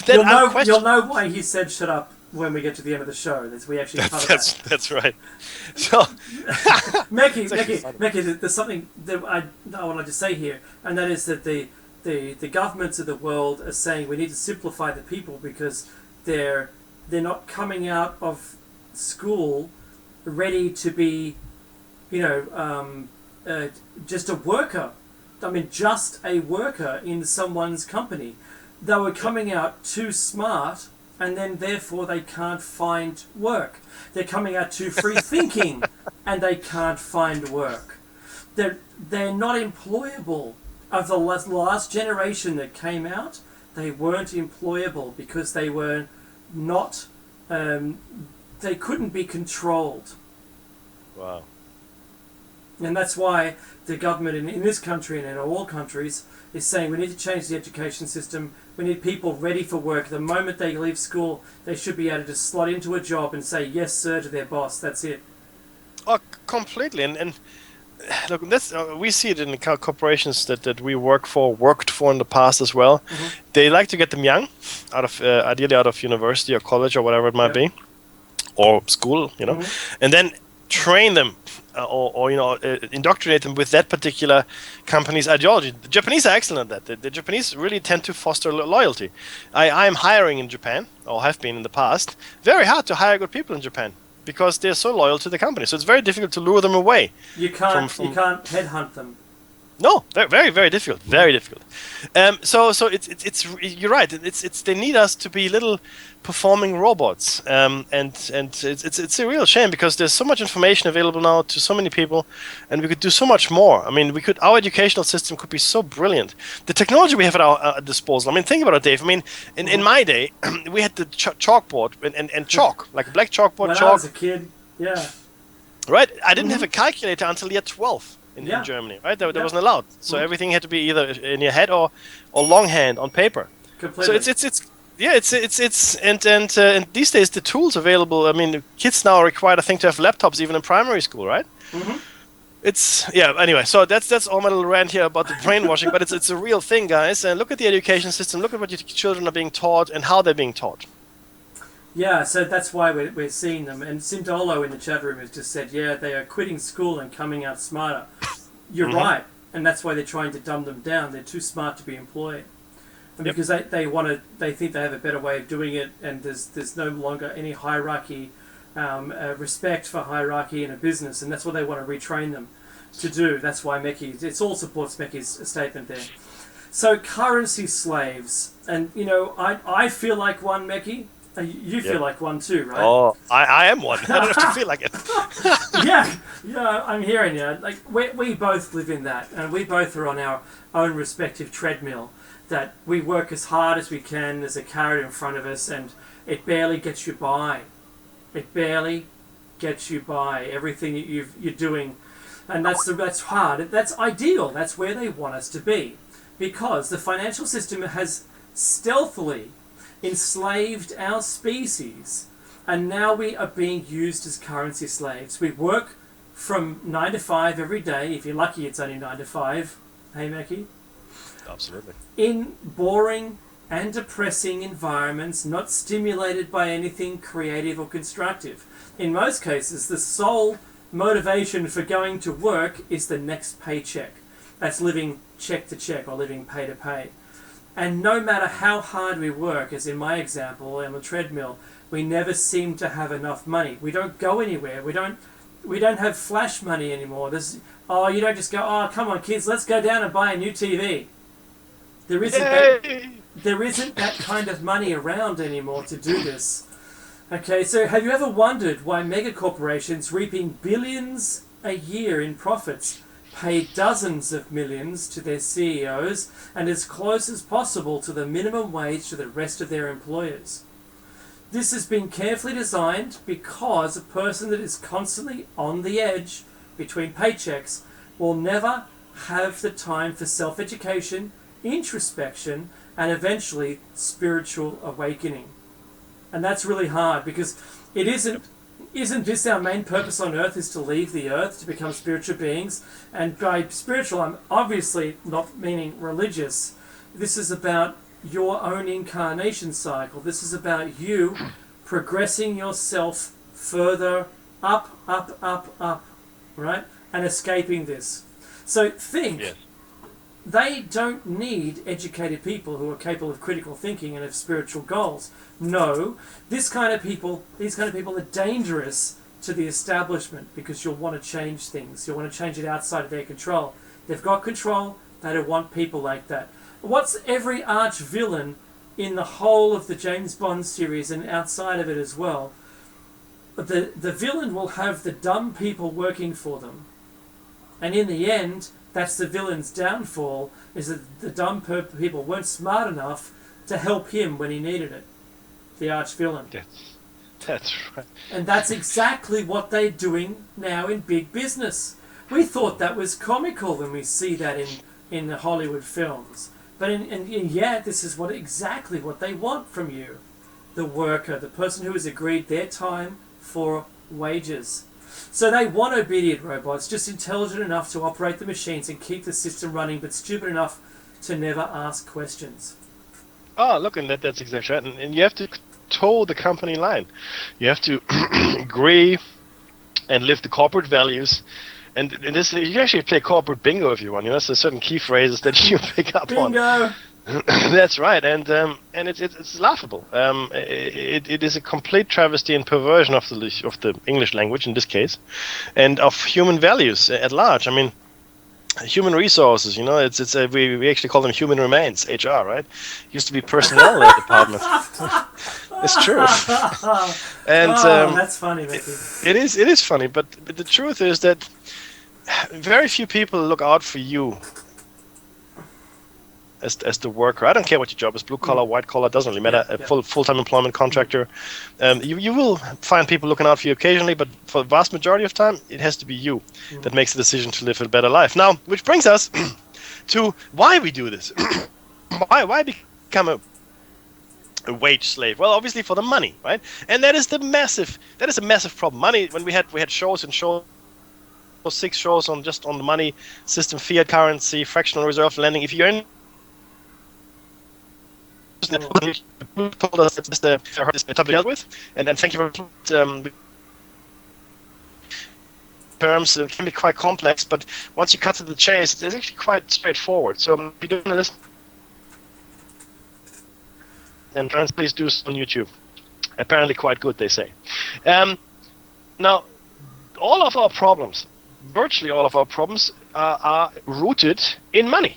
You'll know why he said shut up when we get to the end of the show. We actually cover that. That's right. So, Mekki, there's something that I want to say here, and that is that the governments of the world are saying we need to simplify the people because they're not coming out of school ready to be, just a worker. I mean, just a worker in someone's company. They were coming out too smart, and then therefore they can't find work. They're coming out too free thinking, and they can't find work. They're not employable. Of the last generation that came out, they weren't employable because they were not. They couldn't be controlled. Wow. And that's why the government in this country and in all countries is saying we need to change the education system. We need people ready for work. The moment they leave school, they should be able to just slot into a job and say yes, sir, to their boss. That's it. Oh, completely. And look, that's we see it in the corporations that we worked for in the past as well. They like to get them young, out of ideally out of university or college or whatever it might be, or school, and then train them or indoctrinate them with that particular company's ideology. The Japanese are excellent at that. The Japanese really tend to foster loyalty. I am hiring in Japan, or have been in the past. Very hard to hire good people in Japan because they're so loyal to the company. So it's very difficult to lure them away. You can't headhunt them. No, very, very difficult. Very difficult. So it's you're right. It's they need us to be little performing robots. And it's a real shame because there's so much information available now to so many people, and we could do so much more. I mean, our educational system could be so brilliant. The technology we have at our disposal. I mean, think about it, Dave. I mean, in my day, we had the chalkboard and chalk, like a black chalkboard. When chalk. I was a kid, yeah. Right. I didn't have a calculator until year 12. In Germany, right? That wasn't allowed. So everything had to be either in your head or longhand on paper. Completely. So it's and these days the tools available. I mean, kids now are required, I think, to have laptops even in primary school, right? Anyway, so that's all my little rant here about the brainwashing, but it's a real thing, guys. And look at the education system. Look at what your children are being taught and how they're being taught. Yeah, so that's why we're seeing them. And Sintolo in the chat room has just said, they are quitting school and coming out smarter. You're right. And that's why they're trying to dumb them down. They're too smart to be employed. And because they think they have a better way of doing it, and there's no longer any hierarchy, respect for hierarchy in a business, and that's what they want to retrain them to do. That's why it all supports Meki's statement there. So currency slaves, and I feel like one, Meki. You feel like one too, right? Oh, I am one. I don't have to feel like it. yeah, I'm hearing you. Like we both live in that, and we both are on our own respective treadmill. That we work as hard as we can. There's a carrot in front of us, and it barely gets you by. It barely gets you by everything you're doing, and that's hard. That's ideal. That's where they want us to be, because the financial system has stealthily enslaved our species, and now we are being used as currency slaves. We work from 9 to 5 every day. If you're lucky, it's only 9 to 5. Hey, Meki? Absolutely. In boring and depressing environments, not stimulated by anything creative or constructive. In most cases, the sole motivation for going to work is the next paycheck. That's living check to check or living pay to pay. And no matter how hard we work, as in my example on the treadmill, we never seem to have enough money. We don't go anywhere. We don't have flash money anymore. You don't just go, come on kids, let's go down and buy a new TV. There isn't that kind of money around anymore to do this. Okay, so have you ever wondered why mega corporations reaping billions a year in profits pay dozens of millions to their CEOs and as close as possible to the minimum wage to the rest of their employers? This has been carefully designed because a person that is constantly on the edge between paychecks will never have the time for self-education, introspection, and eventually spiritual awakening. And that's really hard because it isn't this our main purpose on earth, is to leave the earth, to become spiritual beings? And by spiritual, I'm obviously not meaning religious. This is about your own incarnation cycle. This is about you progressing yourself further up, right? And escaping this. So think, they don't need educated people who are capable of critical thinking and of spiritual goals. No, these kind of people are dangerous to the establishment because you'll want to change things. You'll want to change it outside of their control. They've got control. They don't want people like that. What's every arch villain in the whole of the James Bond series and outside of it as well? The villain will have the dumb people working for them. And in the end, that's the villain's downfall, is that the dumb people weren't smart enough to help him when he needed it. The arch villain. That's right. And that's exactly what they're doing now in big business. We thought that was comical when we see that in the Hollywood films. But this is exactly what they want from you. The worker, the person who has agreed their time for wages. So they want obedient robots, just intelligent enough to operate the machines and keep the system running, but stupid enough to never ask questions. Oh, look, and that's exactly right. And you have to toe the company line. You have to agree and live the corporate values. And this, you can actually play corporate bingo if you want. You know, there's certain key phrases that you pick up on. Bingo! That's right, and it's laughable. It is a complete travesty and perversion of the English language in this case, and of human values at large. I mean, human resources. You know, we actually call them human remains, HR, right? Used to be personnel department. It's true. And that's funny, Mickey. It is funny, but the truth is that very few people look out for you as the worker. I don't care what your job is, blue collar, white collar, doesn't really matter. Full-time employment contractor. You will find people looking out for you occasionally, but for the vast majority of time, it has to be you that makes the decision to live a better life. Now, which brings us to why we do this. Why become a wage slave? Well, obviously for the money, right? And that is a massive problem. Money. When we had shows, 6 shows on the money system, fiat currency, fractional reserve lending. If you're in told us that's the hardest topic to deal with, and then thank you very much. Terms can be quite complex, but once you cut to the chase, it's actually quite straightforward. So if you don't listen, and please do so on YouTube. Apparently quite good, they say. Now, all of our problems, virtually all of our problems, are rooted in money.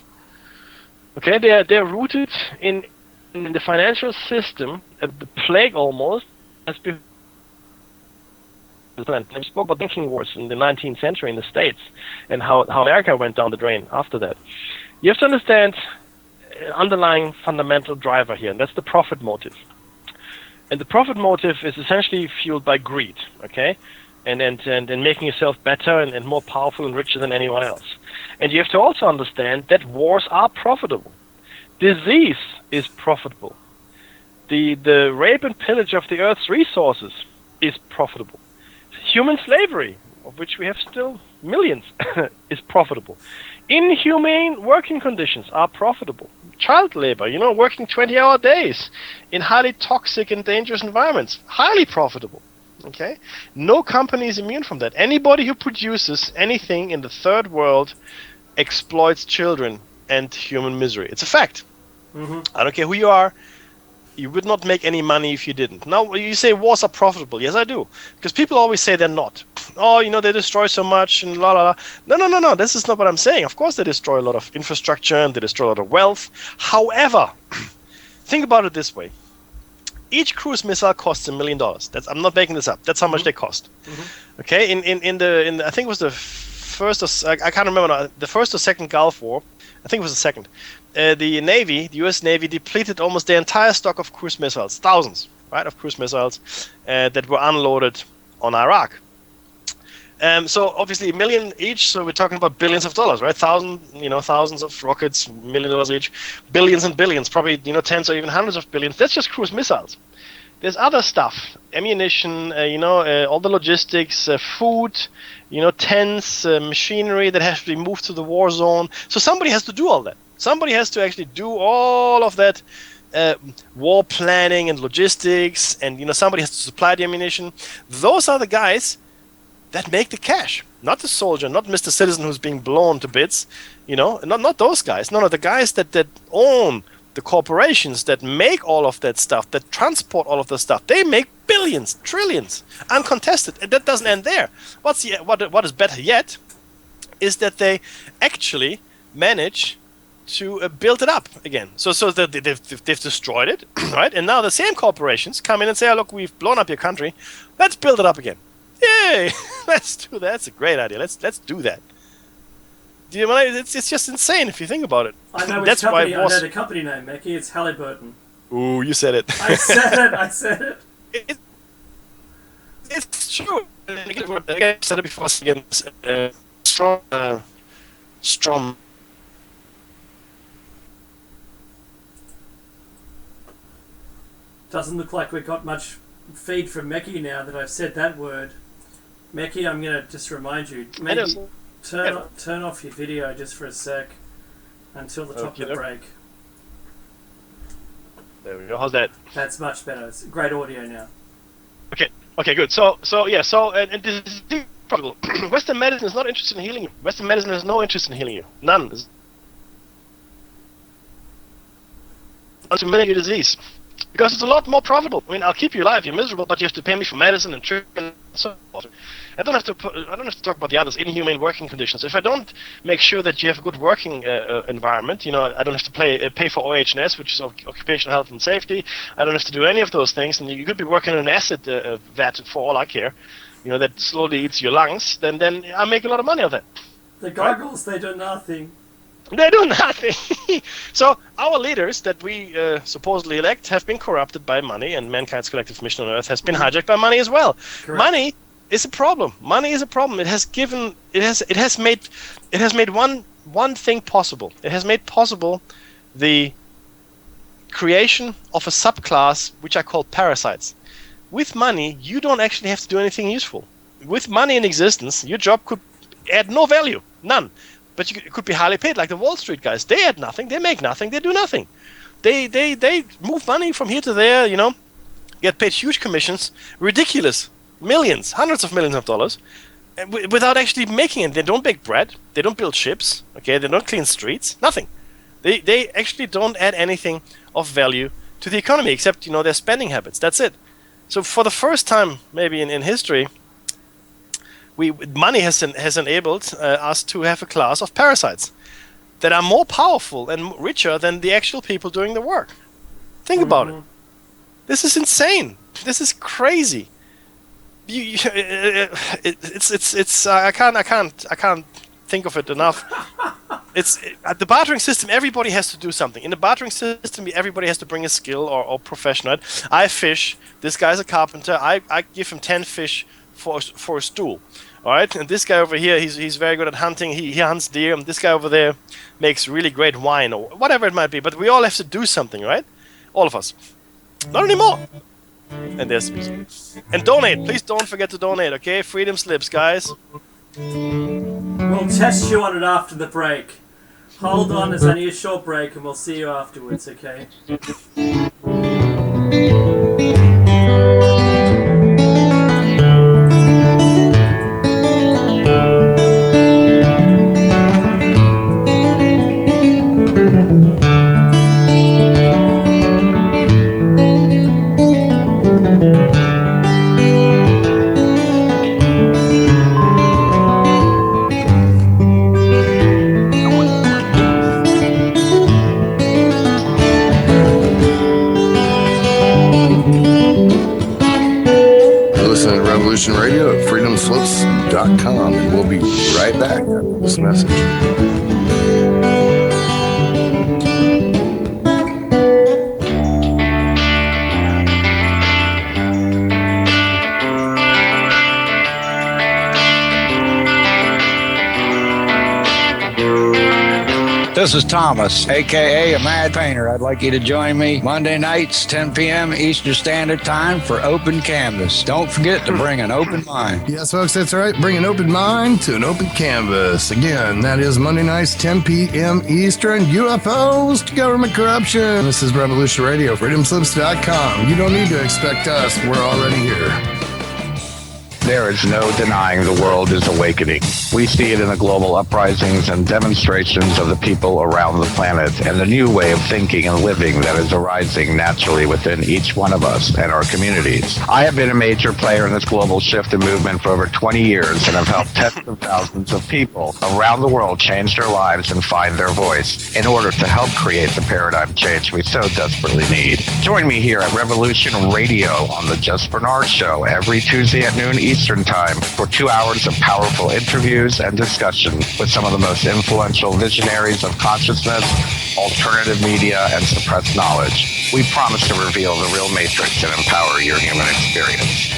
Okay, they're rooted in the financial system, the plague almost has been. I spoke about banking wars in the 19th century in the States and how America went down the drain after that. You have to understand an underlying fundamental driver here, and that's the profit motive. And the profit motive is essentially fueled by greed, okay? And making yourself better and more powerful and richer than anyone else. And you have to also understand that wars are profitable. Disease is profitable. The rape and pillage of the Earth's resources is profitable. Human slavery, of which we have still millions, is profitable. Inhumane working conditions are profitable. Child labor, working 20-hour days in highly toxic and dangerous environments, highly profitable. Okay? No company is immune from that. Anybody who produces anything in the third world exploits children and human misery. It's a fact. Mm-hmm. I don't care who you are. You would not make any money if you didn't. Now, you say wars are profitable. Yes, I do. Because people always say they're not. Oh, they destroy so much and la la la. No. This is not what I'm saying. Of course they destroy a lot of infrastructure and they destroy a lot of wealth. However, think about it this way. Each cruise missile costs $1 million. I'm not making this up. That's how much they cost. Mm-hmm. Okay, in the I think it was the first or I can't remember now, the first or second Gulf War. I think it was the second. The U.S. Navy depleted almost the entire stock of cruise missiles, thousands, right, of cruise missiles that were unloaded on Iraq. So obviously $1 million each, so we're talking about billions of dollars, right? Thousands of rockets, $1 million each, billions and billions, probably tens or even hundreds of billions. That's just cruise missiles. There's other stuff, ammunition, all the logistics, food, tents, machinery that has to be moved to the war zone. So somebody has to do all that. Somebody has to actually do all of that war planning and logistics, and somebody has to supply the ammunition. Those are the guys that make the cash, not the soldier, not Mr. Citizen who's being blown to bits. Not those guys. No, the guys that own the corporations that make all of that stuff, that transport all of the stuff. They make billions, trillions, uncontested, and that doesn't end there. What is better yet is that they actually manage to build it up again. So they've destroyed it, right? And now the same corporations come in and say, oh, look, we've blown up your country. Let's build it up again. Yay! Let's do that. That's a great idea. Let's do that. It's just insane if you think think about it. I know which company. I know the company name, Mackie. It's Halliburton. Ooh, you said it. I said it. It's true. I said it before. Again, strong. Doesn't look like we've got much feed from Mackie now that I've said that word. Meki, I'm going to just remind you, maybe turn off your video just for a sec until the top of the break. There we go. How's that? That's much better. It's great audio now. Okay, good. So and this is the problem. Western medicine is not interested in healing you. Western medicine has no interest in healing you. None. Until your disease. Because it's a lot more profitable. I mean, I'll keep you alive. You're miserable, but you have to pay me for medicine and treatment and so forth. I don't have to talk about the others, inhumane working conditions. If I don't make sure that you have a good working environment, I don't have to pay for OHS, which is occupational health and safety. I don't have to do any of those things, and you could be working in an acid vat for all I care. That slowly eats your lungs. Then I make a lot of money on that. The goggles, they do nothing. They do nothing. So our leaders that we supposedly elect have been corrupted by money, and mankind's collective mission on Earth has been hijacked by money as well. Correct. Money is a problem. Money is a problem. It has made one thing possible. It has made possible the creation of a subclass which I call parasites. With money, you don't actually have to do anything useful. With money in existence, your job could add no value, none. But it could be highly paid, like the Wall Street guys. They add nothing, they make nothing, they do nothing. They move money from here to there, get paid huge commissions, ridiculous, millions, hundreds of millions of dollars, without actually making it. They don't bake bread, they don't build ships, okay, they don't clean streets, nothing. They actually don't add anything of value to the economy, except, their spending habits, that's it. So for the first time, maybe in history, money has enabled us to have a class of parasites that are more powerful and richer than the actual people doing the work. Think about it. This is insane. This is crazy. I can't think of it enough. The bartering system. Everybody has to do something. In the bartering system, everybody has to bring a skill or profession. Right? I fish. This guy's a carpenter. I give him 10 fish for a stool. All right, and this guy over here, he's very good at hunting. He hunts deer. And this guy over there makes really great wine or whatever it might be. But we all have to do something, right? All of us. Not anymore. And there's the music. And donate. Please don't forget to donate, okay? Freedom slips, guys. We'll test you on it after the break. Hold on, it's only a short break, and we'll see you afterwards, okay? Radio at freedomslips.com, and we'll be right back after this message. This is Thomas, a.k.a. a Mad Painter. I'd like you to join me Monday nights, 10 p.m. Eastern Standard Time for Open Canvas. Don't forget to bring an open mind. Yes, folks, that's right. Bring an open mind to an open canvas. Again, that is Monday nights, 10 p.m. Eastern. UFOs to government corruption. This is Revolution Radio, freedomslips.com. You don't need to expect us. We're already here. There is no denying the world is awakening. We see it in the global uprisings and demonstrations of the people around the planet and the new way of thinking and living that is arising naturally within each one of us and our communities. I have been a major player in this global shift and movement for over 20 years and have helped tens of thousands of people around the world change their lives and find their voice in order to help create the paradigm change we so desperately need. Join me here at Revolution Radio on the Just Bernard Show every Tuesday at noon Eastern Time for 2 hours of powerful interviews and discussion with some of the most influential visionaries of consciousness, alternative media, and suppressed knowledge. We promise to reveal the real matrix and empower your human experience.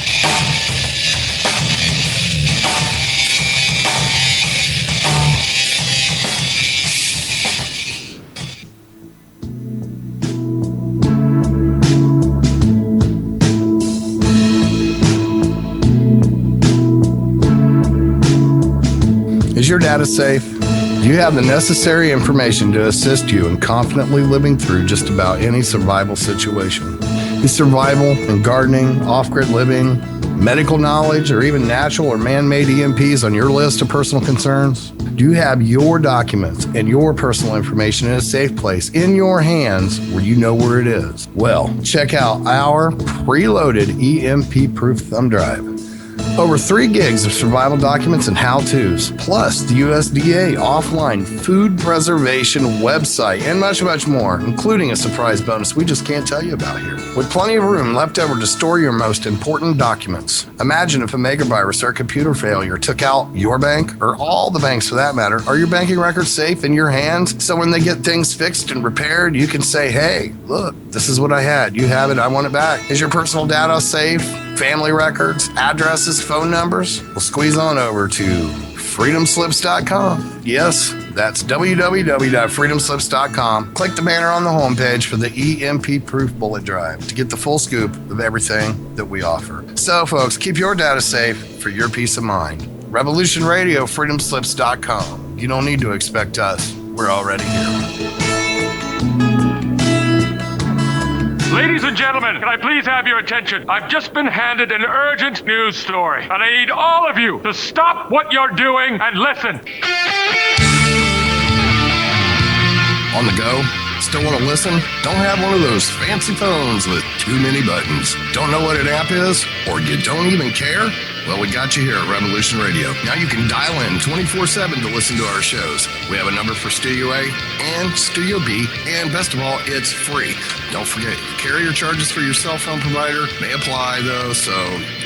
Is your data safe? Do you have the necessary information to assist you in confidently living through just about any survival situation? Is survival and gardening, off-grid living, medical knowledge, or even natural or man-made EMPs on your list of personal concerns? Do you have your documents and your personal information in a safe place in your hands where you know where it is? Well, check out our preloaded EMP-proof thumb drive. Over 3 gigs of survival documents and how-tos, plus the USDA offline food preservation website, and much, much more, including a surprise bonus we just can't tell you about here. With plenty of room left over to store your most important documents. Imagine if a megavirus or computer failure took out your bank, or all the banks for that matter. Are your banking records safe in your hands? So when they get things fixed and repaired, you can say, hey, look, this is what I had. You have it. I want it back. Is your personal data safe? Family records, addresses, phone numbers? Well, squeeze on over to freedomslips.com. Yes, that's www.freedomslips.com. Click the banner on the homepage for the EMP-proof bullet drive to get the full scoop of everything that we offer. So, folks, keep your data safe for your peace of mind. Revolution Radio, freedomslips.com. You don't need to expect us. We're already here. Ladies and gentlemen, can I please have your attention? I've just been handed an urgent news story, and I need all of you to stop what you're doing and listen. On the go? Still want to listen? Don't have one of those fancy phones with too many buttons? Don't know what an app is? Or you don't even care? Well, we got you here at Revolution Radio. Now you can dial in 24/7 to listen to our shows. We have a number for Studio A and Studio B, and best of all, it's free. Don't forget, carrier charges for your cell phone provider may apply though, so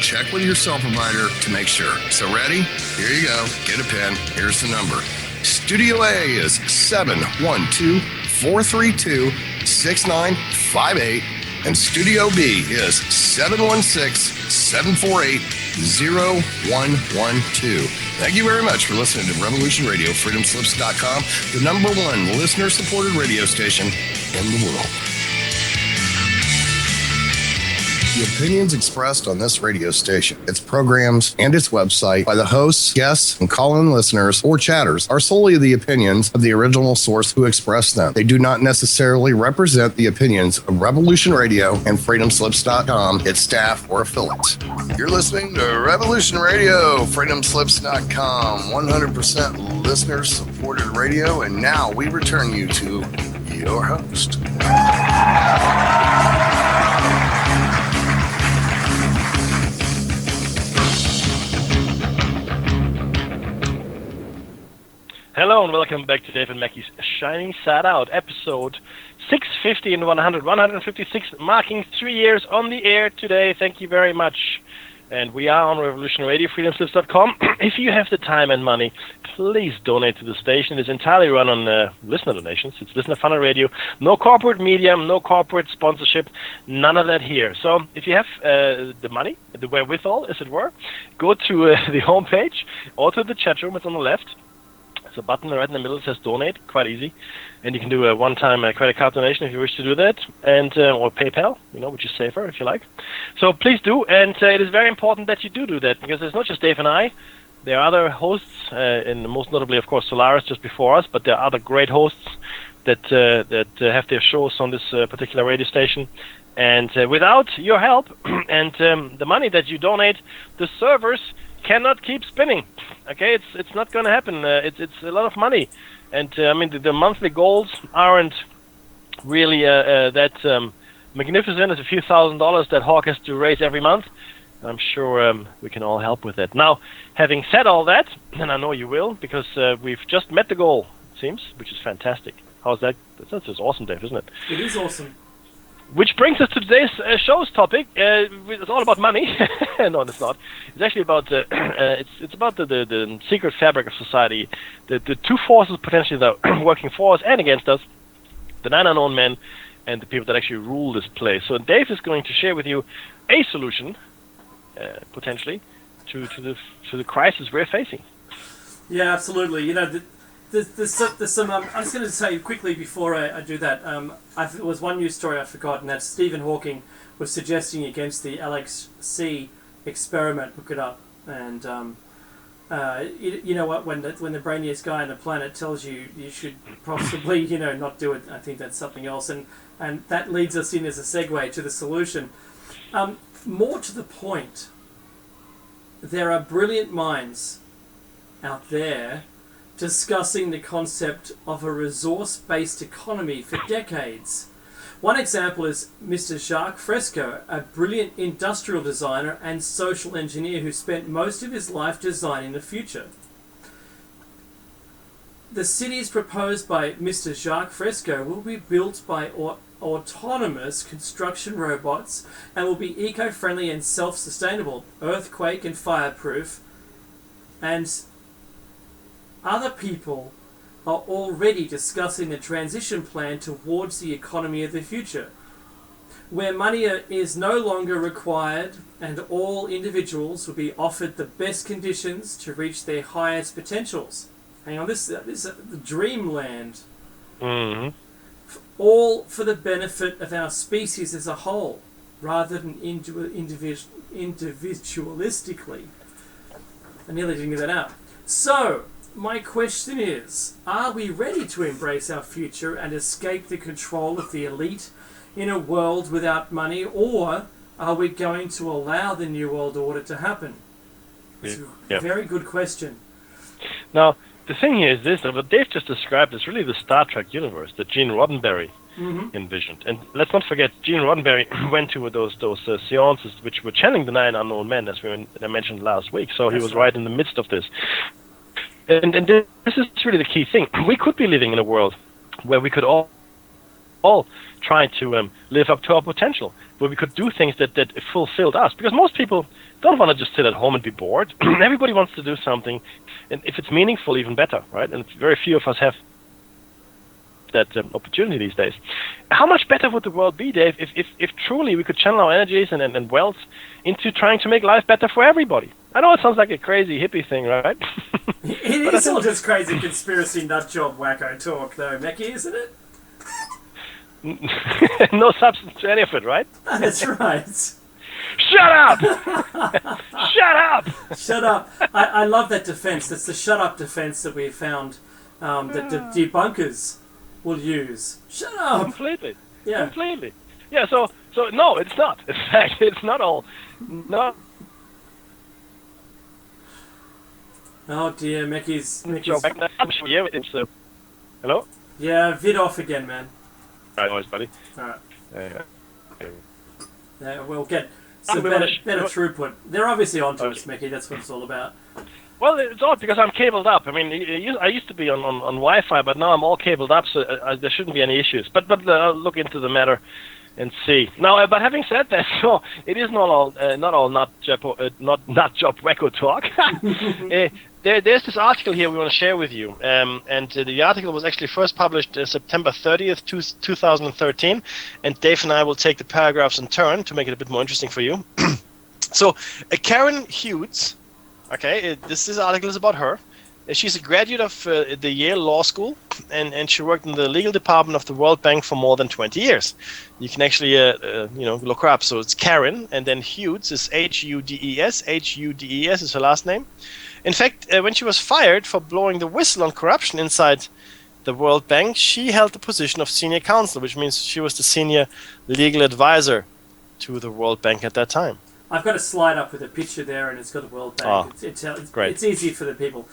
check with your cell provider to make sure. So ready? Here you go. Get a pen. Here's the number. Studio A is 712-432-6958, and Studio B is 716-748-0112. Thank you very much for listening to Revolution Radio, freedomslips.com, the #1 listener-supported radio station in the world. The opinions expressed on this radio station, its programs, and its website by the hosts, guests, and call-in listeners or chatters are solely the opinions of the original source who expressed them. They do not necessarily represent the opinions of Revolution Radio and freedomslips.com, its staff, or affiliates. You're listening to Revolution Radio, freedomslips.com, 100% listener-supported radio, and now we return you to your host. Hello and welcome back to Dave and Mackie's Shining Side Out, episode 650 and 156, marking 3 years on the air today. Thank you very much. And we are on Revolution Radio, freedomslips.com. If you have the time and money, please donate to the station. It's entirely run on listener donations. It's listener-funded radio. No corporate media, no corporate sponsorship, none of that here. So if you have the money, the wherewithal, as it were, go to the homepage or to the chat room. It's on the left. There's a button right in the middle that says donate, quite easy. And you can do a one-time credit card donation if you wish to do that, and or PayPal, which is safer if you like. So please do, and it is very important that you do that, because it's not just Dave and I. There are other hosts, and most notably, of course, Solaris just before us, but there are other great hosts that have their shows on this particular radio station. And without your help and the money that you donate, the servers cannot keep spinning. Okay, it's not going to happen. It's a lot of money, and I mean the monthly goals aren't really that magnificent. It's a few $1,000s that Hawk has to raise every month. I'm sure we can all help with that. Now, having said all that, and I know you will, because we've just met the goal, it seems, which is fantastic. How's that? That's just awesome, Dave, isn't it? It is awesome. Which brings us to today's show's topic. It's all about money. No, it's not. It's actually about it's about the secret fabric of society, the two forces potentially that are working for us and against us, the 9 unknown men and the people that actually rule this place. So Dave is going to share with you a solution, potentially, to the crisis we're facing. Yeah, absolutely. There's some. I'm just going to say quickly before I do that. There was one news story I forgot, and that's Stephen Hawking was suggesting against the LHC experiment. Look it up, and you know what? When the brainiest guy on the planet tells you should possibly not do it, I think that's something else, and that leads us in as a segue to the solution. More to the point, there are brilliant minds out there discussing the concept of a resource-based economy for decades. One example is Mr. Jacques Fresco, a brilliant industrial designer and social engineer who spent most of his life designing the future. The cities proposed by Mr. Jacques Fresco will be built by autonomous construction robots and will be eco-friendly and self-sustainable, earthquake and fireproof, and other people are already discussing the transition plan towards the economy of the future, where money is no longer required and all individuals will be offered the best conditions to reach their highest potentials. Hang on, this is the dreamland. Mm-hmm. All for the benefit of our species as a whole, rather than individualistically. I nearly didn't get that out. So, my question is, are we ready to embrace our future and escape the control of the elite in a world without money, or are we going to allow the New World Order to happen? It's a very good question. Now, the thing here is this, what Dave just described is really the Star Trek universe that Gene Roddenberry envisioned. And let's not forget, Gene Roddenberry went to those seances which were channeling the 9 unknown men, as I mentioned last week, so he was right in the midst of this. And this is really the key thing. We could be living in a world where we could all try to live up to our potential, where we could do things that fulfilled us. Because most people don't want to just sit at home and be bored. Everybody wants to do something, and if it's meaningful, even better, right? And very few of us have that opportunity these days. How much better would the world be, Dave, if truly we could channel our energies and wealth into trying to make life better for everybody? I know it sounds like a crazy hippie thing, right? It is all just crazy conspiracy nutjob wacko talk, though, Mecky, isn't it? No substance to any of it, right? That's right. Shut up! Shut up! Shut up. I love that defense. That's the shut up defense that we found that the debunkers will use. Shut up! Completely. Yeah. Completely. Yeah, so no, it's not. In fact, it's not all. No. Oh dear, Mecky's... Yeah, it's... hello? Yeah, vid off again, man. Alright, always, buddy. Alright. Yeah. We'll get some better throughput. They're obviously onto us, Mecky. That's what it's all about. Well, it's odd because I'm cabled up. I mean, I used to be on Wi-Fi, but now I'm all cabled up, so there shouldn't be any issues. But I'll look into the matter and see. Now, but having said that, so it is not all job wacko talk. There's this article here we want to share with you, and the article was actually first published September 30th, 2013, and Dave and I will take the paragraphs in turn to make it a bit more interesting for you. So, Karen Hughes, okay, this article is about her. She's a graduate of the Yale Law School, and she worked in the legal department of the World Bank for more than 20 years. You can actually, look her up. So it's Karen, and then Hughes is H-U-D-E-S. H-U-D-E-S is her last name. In fact, when she was fired for blowing the whistle on corruption inside the World Bank, she held the position of senior counsel, which means she was the senior legal advisor to the World Bank at that time. I've got a slide up with a picture there, and it's got the World Bank. Great. It's easy for the people.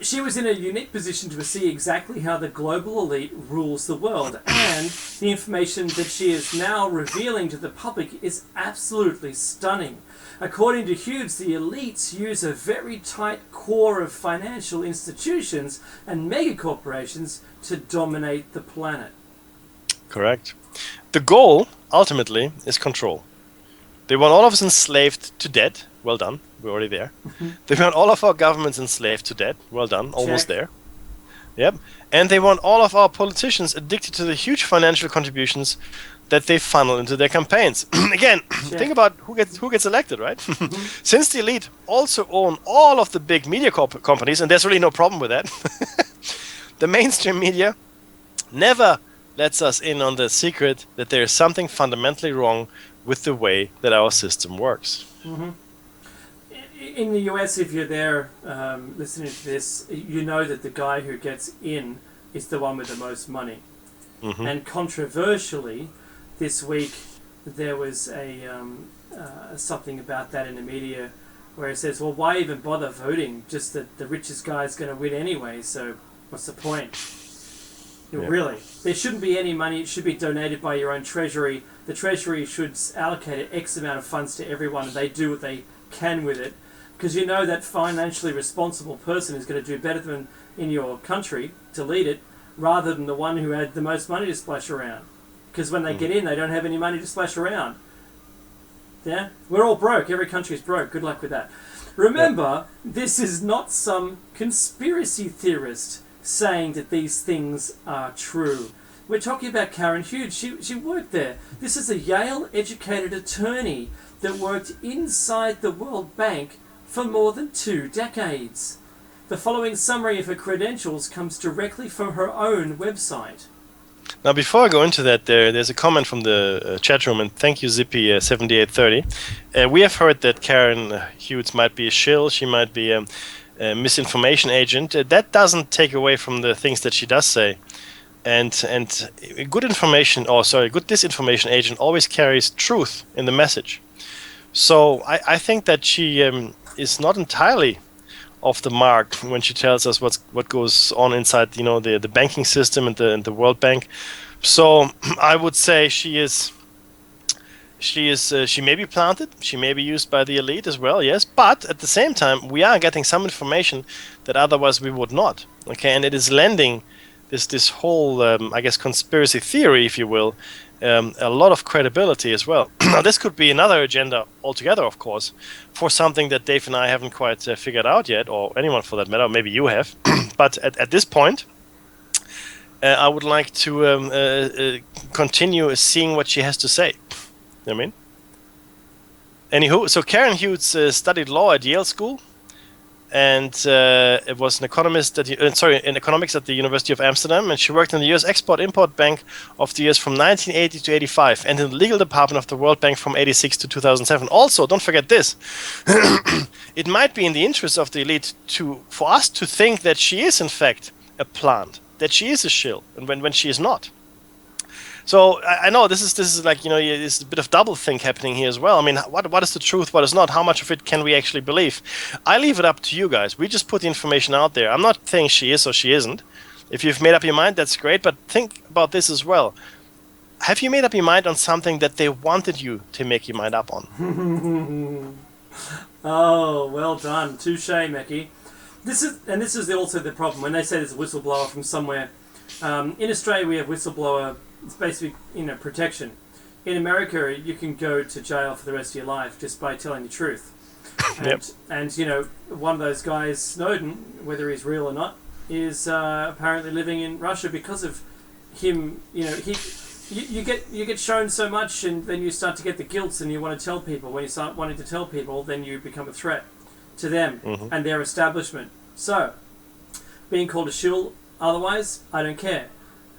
She was in a unique position to see exactly how the global elite rules the world, and the information that she is now revealing to the public is absolutely stunning. According to Hughes, the elites use a very tight core of financial institutions and megacorporations to dominate the planet. Correct. The goal, ultimately, is control. They want all of us enslaved to debt. Well done. We're already there. They want all of our governments enslaved to debt. Well done. Almost there. Yep. And they want all of our politicians addicted to the huge financial contributions that they funnel into their campaigns. Again, think about who gets elected, right? Since the elite also own all of the big media companies, and there's really no problem with that, the mainstream media never lets us in on the secret that there is something fundamentally wrong with the way that our system works. in the US, if you're there listening to this, you know that the guy who gets in is the one with the most money. Mm-hmm. And controversially, this week there was something about that in the media where it says, well, why even bother voting? Just that the richest guy is going to win anyway, so what's the point? Yeah. Really, there shouldn't be any money. It should be donated by your own treasury. The treasury should allocate X amount of funds to everyone, and they do what they can with it, because you know that financially responsible person is going to do better than in your country to lead it, rather than the one who had the most money to splash around. Because when they get in, they don't have any money to splash around. Yeah? We're all broke. Every country is broke. Good luck with that. Remember, this is not some conspiracy theorist saying that these things are true. We're talking about Karen Hughes. She worked there. This is a Yale-educated attorney that worked inside the World Bank for more than 2 decades. The following summary of her credentials comes directly from her own website. Now, before I go into that, there's a comment from the chat room, and thank you, Zippy7830. We have heard that Karen Hughes might be a shill. She might be a misinformation agent. That doesn't take away from the things that she does say. And good disinformation agent always carries truth in the message. So I think that she is not entirely off the mark when she tells us what goes on inside, the banking system and the World Bank. So I would say she may be planted, she may be used by the elite as well, yes, but at the same time we are getting some information that otherwise we would not. Okay, and it is lending this whole I guess conspiracy theory, if you will, a lot of credibility as well. Now, this could be another agenda altogether, of course, for something that Dave and I haven't quite figured out yet, or anyone for that matter. Maybe you have. But at this point, I would like to continue seeing what she has to say. You know what I mean? Anywho, so Karen Hughes studied law at Yale School, and it was an economist in economics at the University of Amsterdam, and she worked in the U.S. Export-Import Bank of the years from 1980 to 85, and in the legal department of the World Bank from 86 to 2007. Also, don't forget this: it might be in the interest of the elite for us to think that she is in fact a plant, that she is a shill, and when she is not. So I know this is like, it's a bit of double think happening here as well. I mean, what is the truth, what is not? How much of it can we actually believe? I leave it up to you guys. We just put the information out there. I'm not saying she is or she isn't. If you've made up your mind, that's great. But think about this as well. Have you made up your mind on something that they wanted you to make your mind up on? Oh, well done. Touche, Mackie. This is also the problem. When they say there's a whistleblower from somewhere, in Australia we have whistleblower. It's basically, protection. In America, you can go to jail for the rest of your life just by telling the truth. And one of those guys, Snowden, whether he's real or not, is apparently living in Russia because of him. You get shown so much, and then you start to get the guilt, and you want to tell people. When you start wanting to tell people, then you become a threat to them and their establishment. So, being called a shill, otherwise, I don't care.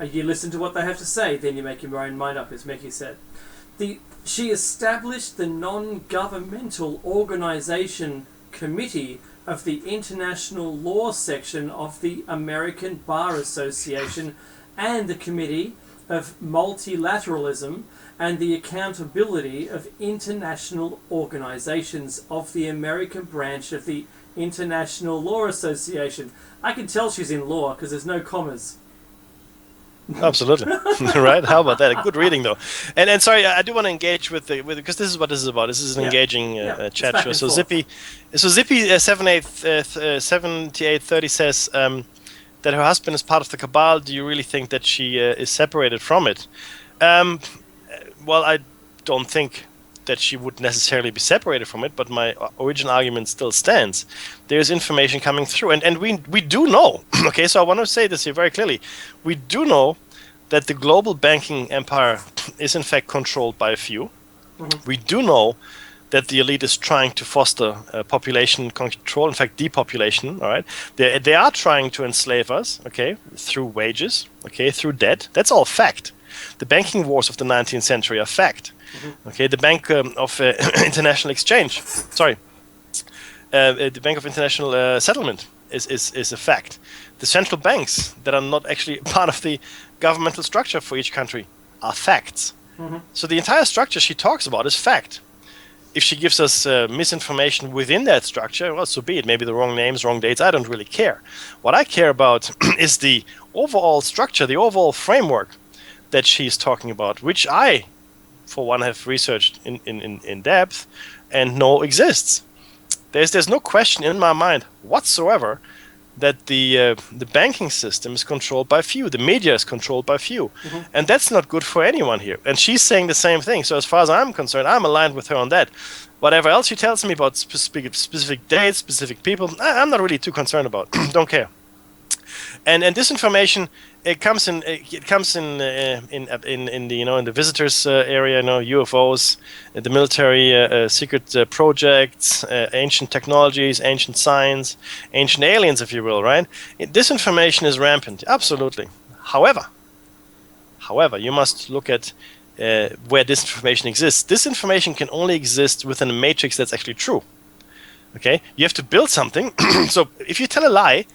You listen to what they have to say, then you make your own mind up, as Mickey said. She established the non-governmental organisation committee of the International Law section of the American Bar Association and the Committee of Multilateralism and the Accountability of International Organisations of the American branch of the International Law Association. I can tell she's in law because there's no commas. Absolutely. Right? How about that? Good reading, though. And sorry, I do want to engage with because this is what this is about. This is an engaging chat show. So Zippy 7830 says that her husband is part of the cabal. Do you really think that she is separated from it? Well, I don't think that she would necessarily be separated from it, but my original argument still stands. There's information coming through, and we do know, okay, so I want to say this here very clearly. We do know that the global banking empire is in fact controlled by a few. We do know that the elite is trying to foster population control, in fact depopulation, all right? They are trying to enslave us, okay, through wages, okay, through debt. That's all fact. The banking wars of the 19th century are fact. Okay, the Bank of International Exchange. Sorry. the Bank of International Settlement is a fact. The central banks that are not actually part of the governmental structure for each country are facts. So the entire structure she talks about is fact. If she gives us misinformation within that structure, well, so be it. Maybe the wrong names, wrong dates. I don't really care. What I care about is the overall structure, the overall framework that she's talking about, which I, for one, have researched in depth and know exists. There's no question in my mind whatsoever that the banking system is controlled by few. The media is controlled by few. And that's not good for anyone here. And she's saying the same thing. So as far as I'm concerned, I'm aligned with her on that. Whatever else she tells me about specific dates, specific people, I'm not really too concerned about. Don't care. And this information, it comes in the in the visitors area, UFOs, the military secret projects, ancient technologies, ancient science, ancient aliens, if you will, right? This information is rampant, absolutely. However, you must look at where this information exists. This information can only exist within a matrix that's actually true. Okay, you have to build something. So if you tell a lie,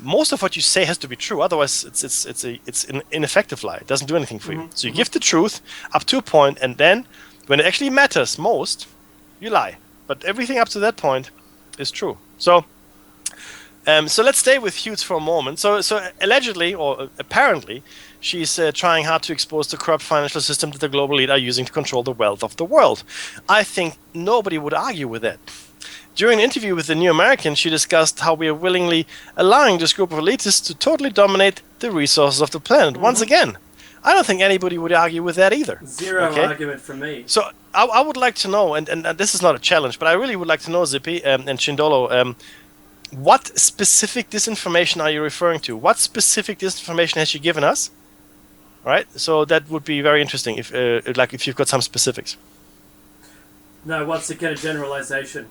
most of what you say has to be true. Otherwise, it's an ineffective lie. It doesn't do anything for you. So you give the truth up to a point, and then when it actually matters most, you lie. But everything up to that point is true. So let's stay with Hughes for a moment. So allegedly, or apparently, she's trying hard to expose the corrupt financial system that the global elite are using to control the wealth of the world. I think nobody would argue with that. During an interview with the New American, she discussed how we are willingly allowing this group of elitists to totally dominate the resources of the planet. Once again, I don't think anybody would argue with that either. Zero argument from me. So I would like to know, and this is not a challenge, but I really would like to know, Zippy and Chindolo, what specific disinformation are you referring to? What specific disinformation has she given us? All right, so that would be very interesting if you've got some specifics. No, once again, a generalization.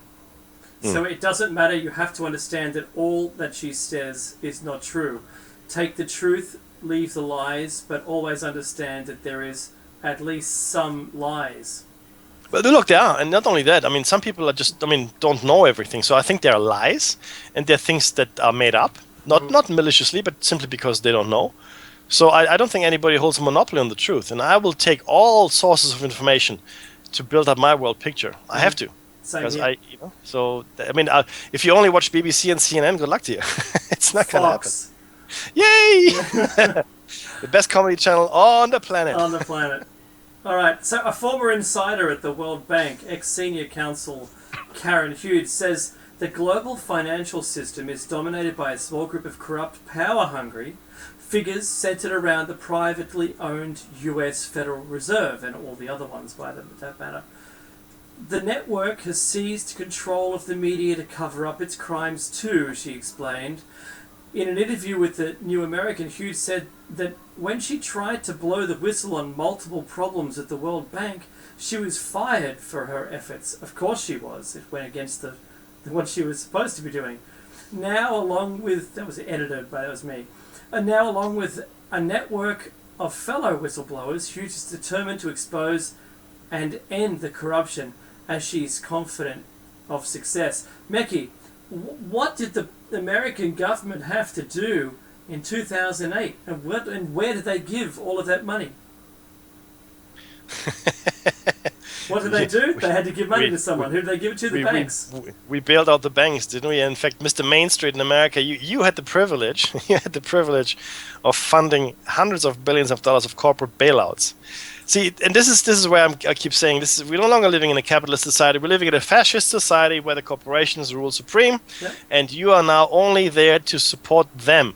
So it doesn't matter. You have to understand that all that she says is not true. Take the truth, leave the lies, but always understand that there is at least some lies. But look, there are, and not only that. I mean, some people are just, don't know everything. So I think there are lies, and there are things that are made up, not maliciously, but simply because they don't know. So I don't think anybody holds a monopoly on the truth, and I will take all sources of information to build up my world picture. I have to. Because if you only watch BBC and CNN, good luck to you. It's not going to happen. Yay! The best comedy channel on the planet. On the planet. All right. So a former insider at the World Bank, ex-senior counsel Karen Hughes, says the global financial system is dominated by a small group of corrupt, power-hungry figures centered around the privately owned US Federal Reserve and all the other ones by that matter. The network has seized control of the media to cover up its crimes too, she explained. In an interview with the New American, Hughes said that when she tried to blow the whistle on multiple problems at the World Bank, she was fired for her efforts. Of course she was. It went against what she was supposed to be doing. Now, along with... That was edited, but that was me. And now, along with a network of fellow whistleblowers, Hughes is determined to expose and end the corruption as she's confident of success. Meki, what did the American government have to do in 2008, and where did they give all of that money? What did they do? They had to give money to someone. Who did they give it to? The banks. We bailed out the banks, didn't we? In fact, Mr. Main Street in America, you had the privilege. You had the privilege of funding hundreds of billions of dollars of corporate bailouts. See, and this is where I keep saying this: we're no longer living in a capitalist society. We're living in a fascist society where the corporations rule supreme, and you are now only there to support them.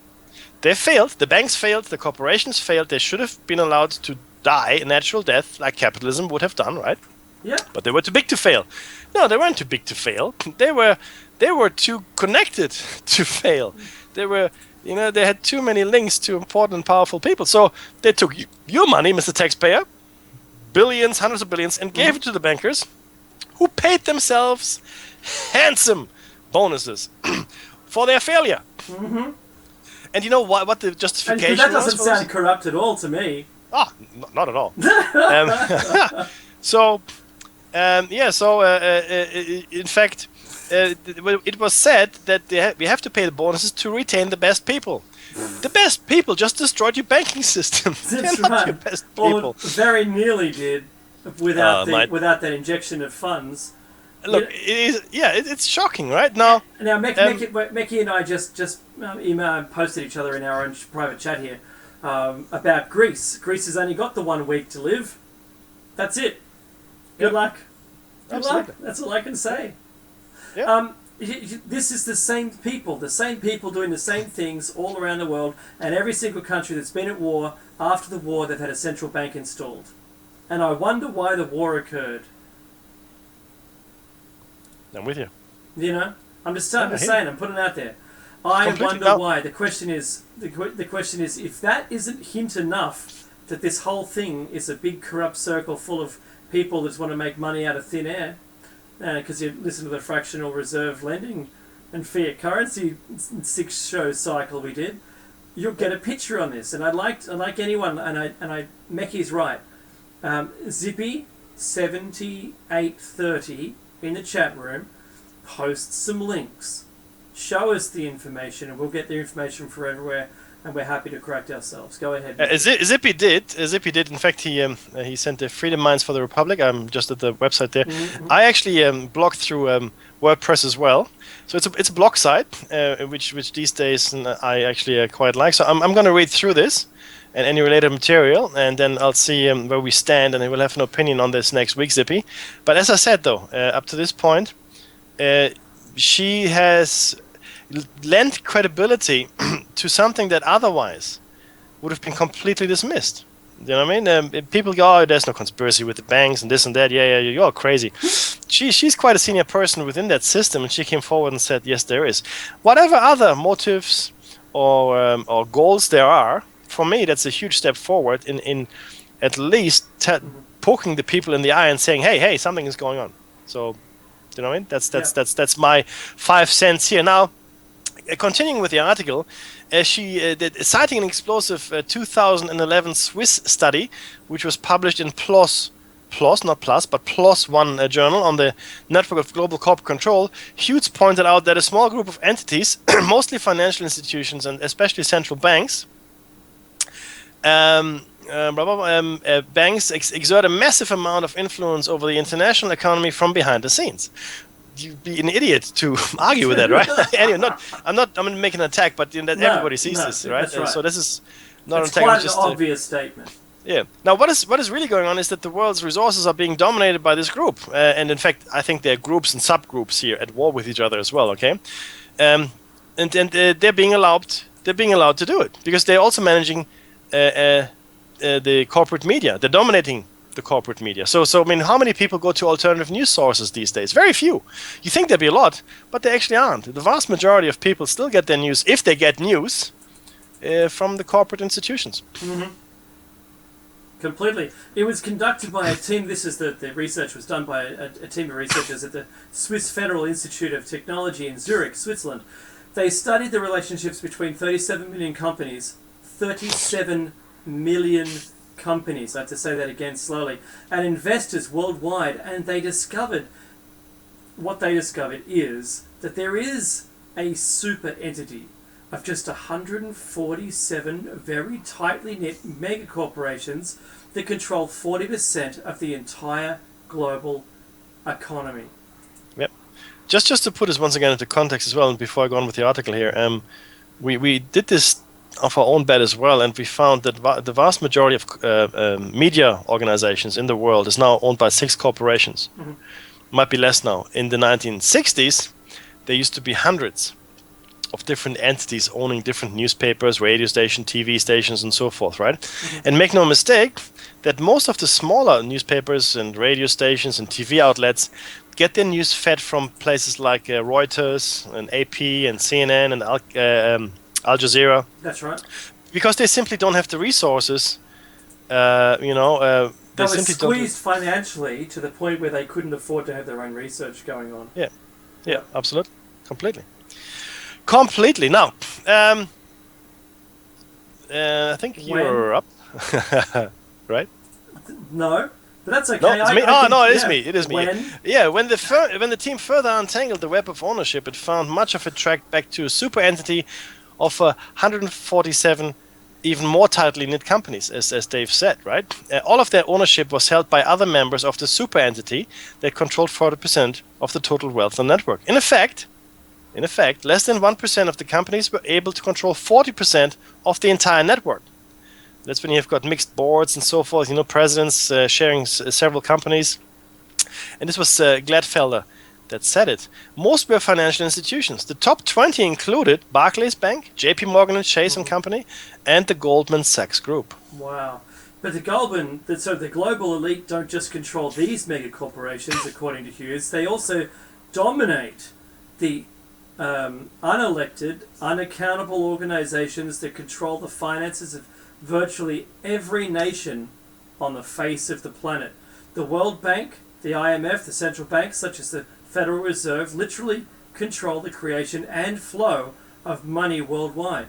They failed. The banks failed. The corporations failed. They should have been allowed to die a natural death, like capitalism would have done, right? Yeah. But they were too big to fail. No, they weren't too big to fail. They were too connected to fail. They had too many links to important and powerful people. So they took your money, Mr. Taxpayer, billions, hundreds of billions, and gave it to the bankers, who paid themselves handsome bonuses for their failure. Mm-hmm. And you know what the justification was? That doesn't sound corrupt at all to me. Ah, not at all. So In fact, it was said that we have to pay the bonuses to retain the best people. The best people just destroyed your banking system. That's They're not right. your best people. Or very nearly did, without Mate. that injection of funds. Look, it's shocking, right? Now, Mecky and I just emailed and posted each other in our own private chat here about Greece. Greece has only got the 1 week to live. That's it. Good luck. Good luck. That's all I can say. Yeah. This is the same people doing the same things all around the world, and every single country that's been at war, after the war, they've had a central bank installed. And I wonder why the war occurred. I'm with you. You know, I'm just saying, I'm putting it out there. I wonder why. The question is, if that isn't hint enough that this whole thing is a big corrupt circle full of people that just want to make money out of thin air, because you listen to the fractional reserve lending and fiat currency 6-show cycle we did, you'll get a picture on this. And I'd like anyone, and Mecky's right. Zippy 7830 in the chat room, post some links, show us the information, and we'll get the information from everywhere, and we're happy to correct ourselves. Go ahead. Zippy did. In fact, he sent the Freedom Minds for the Republic. I'm just at the website there. Mm-hmm. I actually blogged through WordPress as well. So it's a blog site, which these days I actually quite like. So I'm going to read through this and any related material, and then I'll see where we stand, and I will have an opinion on this next week, Zippy. But as I said, though, up to this point, she has lent credibility to something that otherwise would have been completely dismissed. You know what I mean? People go, "Oh, there's no conspiracy with the banks and this and that. Yeah, you're all crazy." She's quite a senior person within that system, and she came forward and said, "Yes, there is." Whatever other motives or goals there are, for me, that's a huge step forward in at least poking the people in the eye and saying, "Hey, something is going on." So, you know what I mean? That's my 5 cents here. Now, continuing with the article, citing an explosive 2011 Swiss study, which was published in PLOS One journal on the network of global corporate control, Hughes pointed out that a small group of entities, mostly financial institutions and especially central banks, banks exert a massive amount of influence over the international economy from behind the scenes. You'd be an idiot to argue with that, right? Anyway, I'm not making an attack, but everybody sees this, right? That's right? So this is not an it's attack. quite It's an obvious statement. Yeah. Now, what is really going on is that the world's resources are being dominated by this group, and in fact, I think there are groups and subgroups here at war with each other as well. Okay, and they're being allowed to do it because they're also managing the corporate media. They're dominating the corporate media. So I mean, how many people go to alternative news sources these days? Very few. You think there'd be a lot, but they actually aren't. The vast majority of people still get their news, if they get news, from the corporate institutions. Mm-hmm. Completely. It was conducted by a team. This is the research was done by a team of researchers at the Swiss Federal Institute of Technology in Zurich, Switzerland. They studied the relationships between 37 million companies, 37 million companies, I have to say that again slowly, and investors worldwide, and what they discovered is that there is a super entity of just 147 very tightly knit mega corporations that control 40% of the entire global economy. Yep. Just to put this once again into context as well, and before I go on with the article here, we did this of our own bet as well, and we found that the vast majority of media organizations in the world is now owned by 6 corporations. Mm-hmm. Might be less now. In the 1960s, there used to be hundreds of different entities owning different newspapers, radio stations, TV stations, and so forth, right? Mm-hmm. And make no mistake that most of the smaller newspapers and radio stations and TV outlets get their news fed from places like Reuters and AP and CNN and Al Jazeera. That's right. Because they simply don't have the resources, they were simply squeezed financially to the point where they couldn't afford to have their own research going on. Yeah, absolutely. Completely. Now, I think you're up, right? No. But that's okay. No, it's me. It is yeah. me. It is me. When? Yeah, when the team further untangled the web of ownership, it found much of it tracked back to a super entity of 147 even more tightly knit companies, as Dave said, right? All of their ownership was held by other members of the super entity that controlled 40% of the total wealth on the network. In effect, less than 1% of the companies were able to control 40% of the entire network. That's when you've got mixed boards and so forth, presidents sharing several companies. And this was Gladfelder that said it. Most were financial institutions. The top 20 included Barclays Bank, JP Morgan and Chase and Company, and the Goldman Sachs Group. Wow. But the global elite don't just control these mega corporations, according to Hughes. They also dominate the unelected, unaccountable organizations that control the finances of virtually every nation on the face of the planet. The World Bank, the IMF, the central banks such as the Federal Reserve literally control the creation and flow of money worldwide.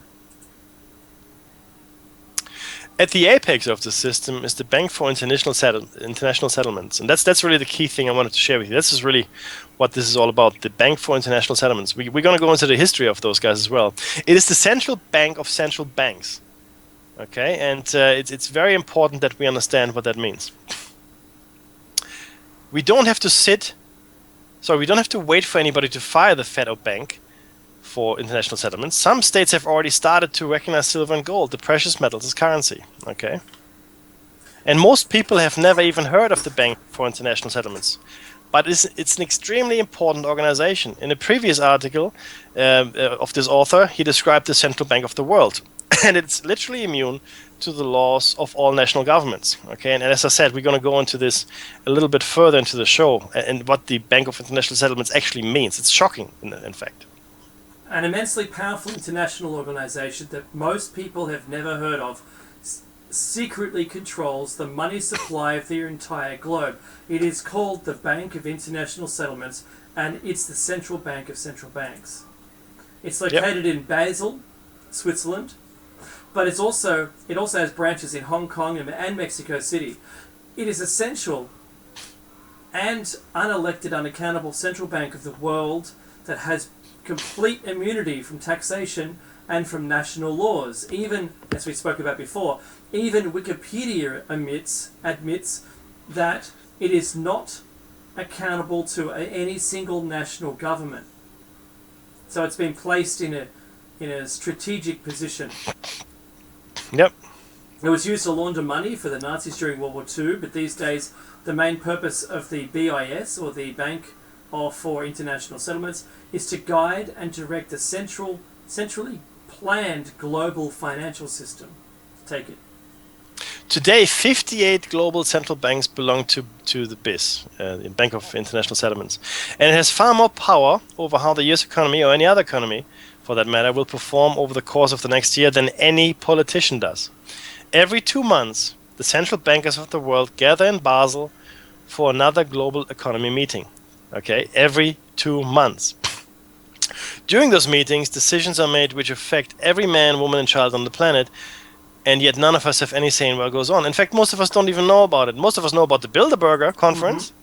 At the apex of the system is the Bank for International Settlements, and that's really the key thing I wanted to share with you. This is really what this is all about, the Bank for International Settlements. We're going to go into the history of those guys as well. It is the central bank of central banks. Okay, and it's very important that we understand what that means. We don't have to wait for anybody to fire the Fed or Bank for international settlements. Some states have already started to recognize silver and gold, the precious metals, as currency. Okay, and most people have never even heard of the Bank for International Settlements. But it's an extremely important organization. In a previous article of this author, he described the central bank of the world. And it's literally immune to the laws of all national governments. Okay, and as I said, we're going to go into this a little bit further into the show and what the Bank of International Settlements actually means. It's shocking, in fact. An immensely powerful international organization that most people have never heard of secretly controls the money supply of the entire globe. It is called the Bank of International Settlements, and it's the central bank of central banks. It's located in Basel, Switzerland. But it also has branches in Hong Kong and Mexico City. It is essential and unelected, unaccountable central bank of the world that has complete immunity from taxation and from national laws. Even, as we spoke about before, even Wikipedia admits that it is not accountable to any single national government. So it's been placed in a strategic position. Yep. It was used to launder money for the Nazis during World War II, but these days the main purpose of the BIS, or the Bank for International Settlements, is to guide and direct a centrally planned global financial system. Take it. Today, 58 global central banks belong to the BIS, the Bank of International Settlements. And it has far more power over how the US economy, or any other economy for that matter, will perform over the course of the next year than any politician does. Every 2 months, the central bankers of the world gather in Basel for another global economy meeting. Okay, every 2 months. During those meetings, decisions are made which affect every man, woman, and child on the planet, and yet none of us have any say in what goes on. In fact, most of us don't even know about it. Most of us know about the Bilderberger Conference.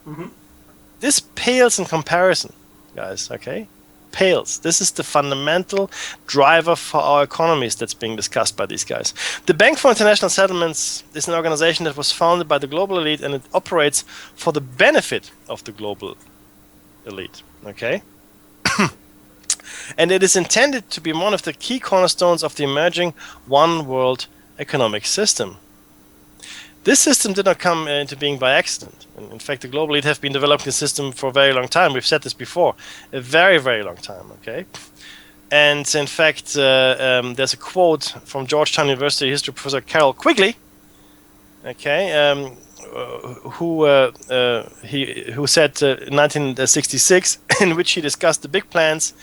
This pales in comparison, guys, okay? Pales. This is the fundamental driver for our economies that's being discussed by these guys. The Bank for International Settlements is an organization that was founded by the global elite, and it operates for the benefit of the global elite, okay? And it is intended to be one of the key cornerstones of the emerging one world economic system. This system did not come into being by accident. In fact, the global elite have been developing the system for a very long time. We've said this before, a very, very long time, okay? And in fact, there's a quote from Georgetown University history professor Carroll Quigley, okay, who said in 1966, in which he discussed the big plans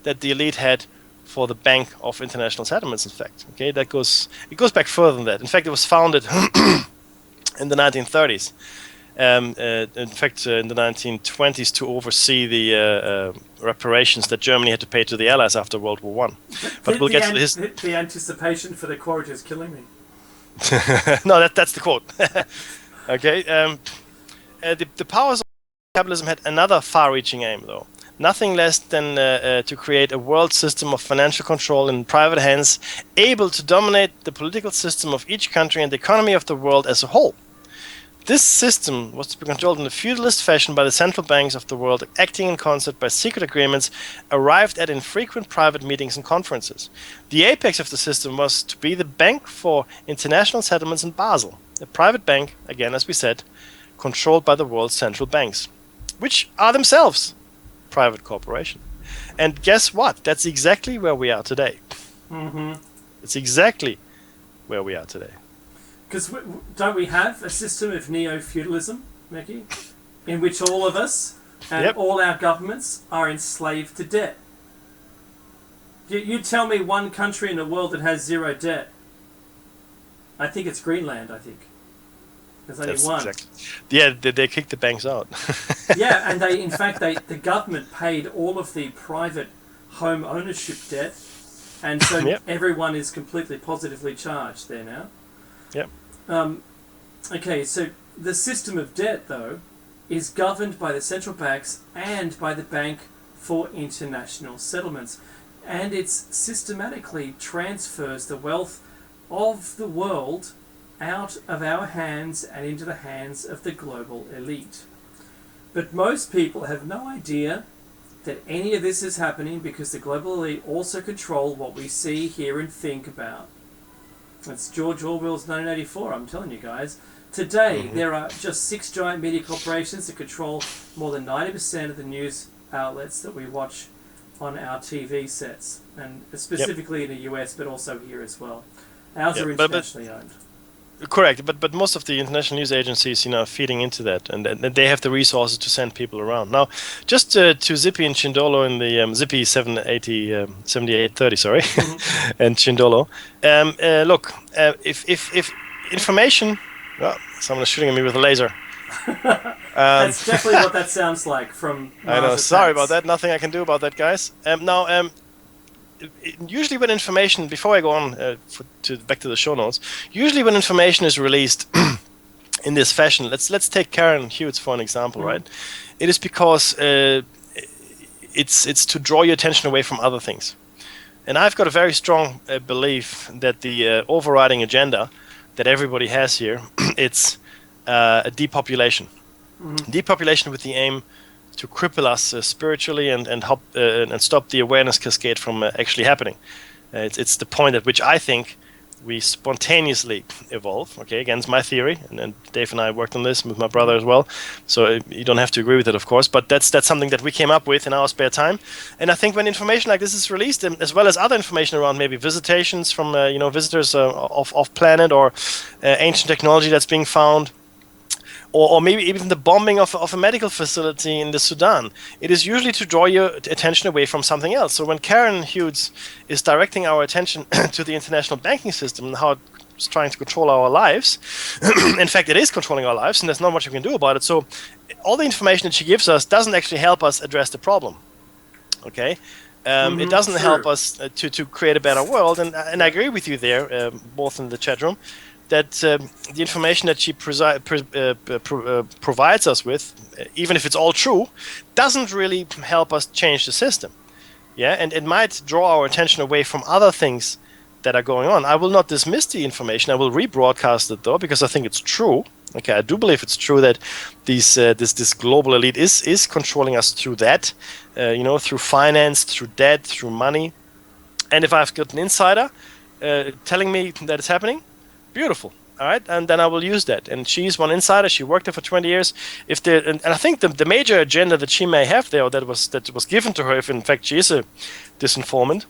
that the elite had for the Bank of International Settlements, in fact. Okay, it goes back further than that. In fact, it was founded in the 1930s. In fact, in the 1920s, to oversee the reparations that Germany had to pay to the Allies after World War I. But we'll get to this. The anticipation for the quote is killing me. No, that's the quote. Okay. the powers of capitalism had another far-reaching aim, though. Nothing less than to create a world system of financial control in private hands, able to dominate the political system of each country and the economy of the world as a whole. This system was to be controlled in a feudalist fashion by the central banks of the world, acting in concert by secret agreements arrived at in frequent private meetings and conferences. The apex of the system was to be the Bank for International Settlements in Basel, a private bank, again as we said, controlled by the world's central banks, which are themselves private corporation. And guess what? That's exactly where we are today. Mm-hmm. It's exactly where we are today. Because don't we have a system of neo-feudalism, Mickey, in which all of us and all our governments are enslaved to debt? You tell me one country in the world that has zero debt. I think it's Greenland, I think. There's only one. Exactly. Yeah, they kicked the banks out. Yeah, and the government paid all of the private home ownership debt, and so everyone is completely positively charged there now. Yep. Okay, so the system of debt, though, is governed by the central banks and by the Bank for International Settlements, and it systematically transfers the wealth of the world out of our hands and into the hands of the global elite. But most people have no idea that any of this is happening because the global elite also control what we see, hear and think about. It's George Orwell's 1984, I'm telling you guys. Today, there are just 6 giant media corporations that control more than 90% of the news outlets that we watch on our TV sets, and specifically in the US, but also here as well. Ours are internationally owned. Correct, but most of the international news agencies, are feeding into that, and they have the resources to send people around. Now, just to Zippy and Chindolo in the Zippy 7830, sorry, and Chindolo. Look, if information, someone is shooting at me with a laser. That's definitely what that sounds like from Mars I know. Attacks. Sorry about that. Nothing I can do about that, guys. Usually when information, before I go on back to the show notes, usually when information is released in this fashion, let's take Karen Hughes for an example, right? It is because it's to draw your attention away from other things. And I've got a very strong belief that the overriding agenda that everybody has here, it's a depopulation. Depopulation with the aim to cripple us spiritually and stop the awareness cascade from actually happening. It's the point at which I think we spontaneously evolve. Okay, again, it's my theory, and Dave and I worked on this with my brother as well. So you don't have to agree with it, of course, but that's something that we came up with in our spare time. And I think when information like this is released, as well as other information around maybe visitations from visitors off planet or ancient technology that's being found, or maybe even the bombing of a medical facility in the Sudan, it is usually to draw your attention away from something else. So when Karen Hughes is directing our attention to the international banking system and how it's trying to control our lives, in fact, it is controlling our lives, and there's not much you can do about it. So all the information that she gives us doesn't actually help us address the problem. Okay? It doesn't help us to create a better world, and I agree with you there, both in the chat room, that the information that she provides us with, even if it's all true, doesn't really help us change the system. Yeah, and it might draw our attention away from other things that are going on. I will not dismiss the information. I will rebroadcast it, though, because I think it's true. Okay, I do believe it's true that this global elite is controlling us through that, through finance, through debt, through money. And if I've got an insider telling me that it's happening, beautiful, all right, and then I will use that. And she's one insider. She worked there for 20 years. And I think the major agenda that she may have there, or that was given to her, if in fact she is a disinformant,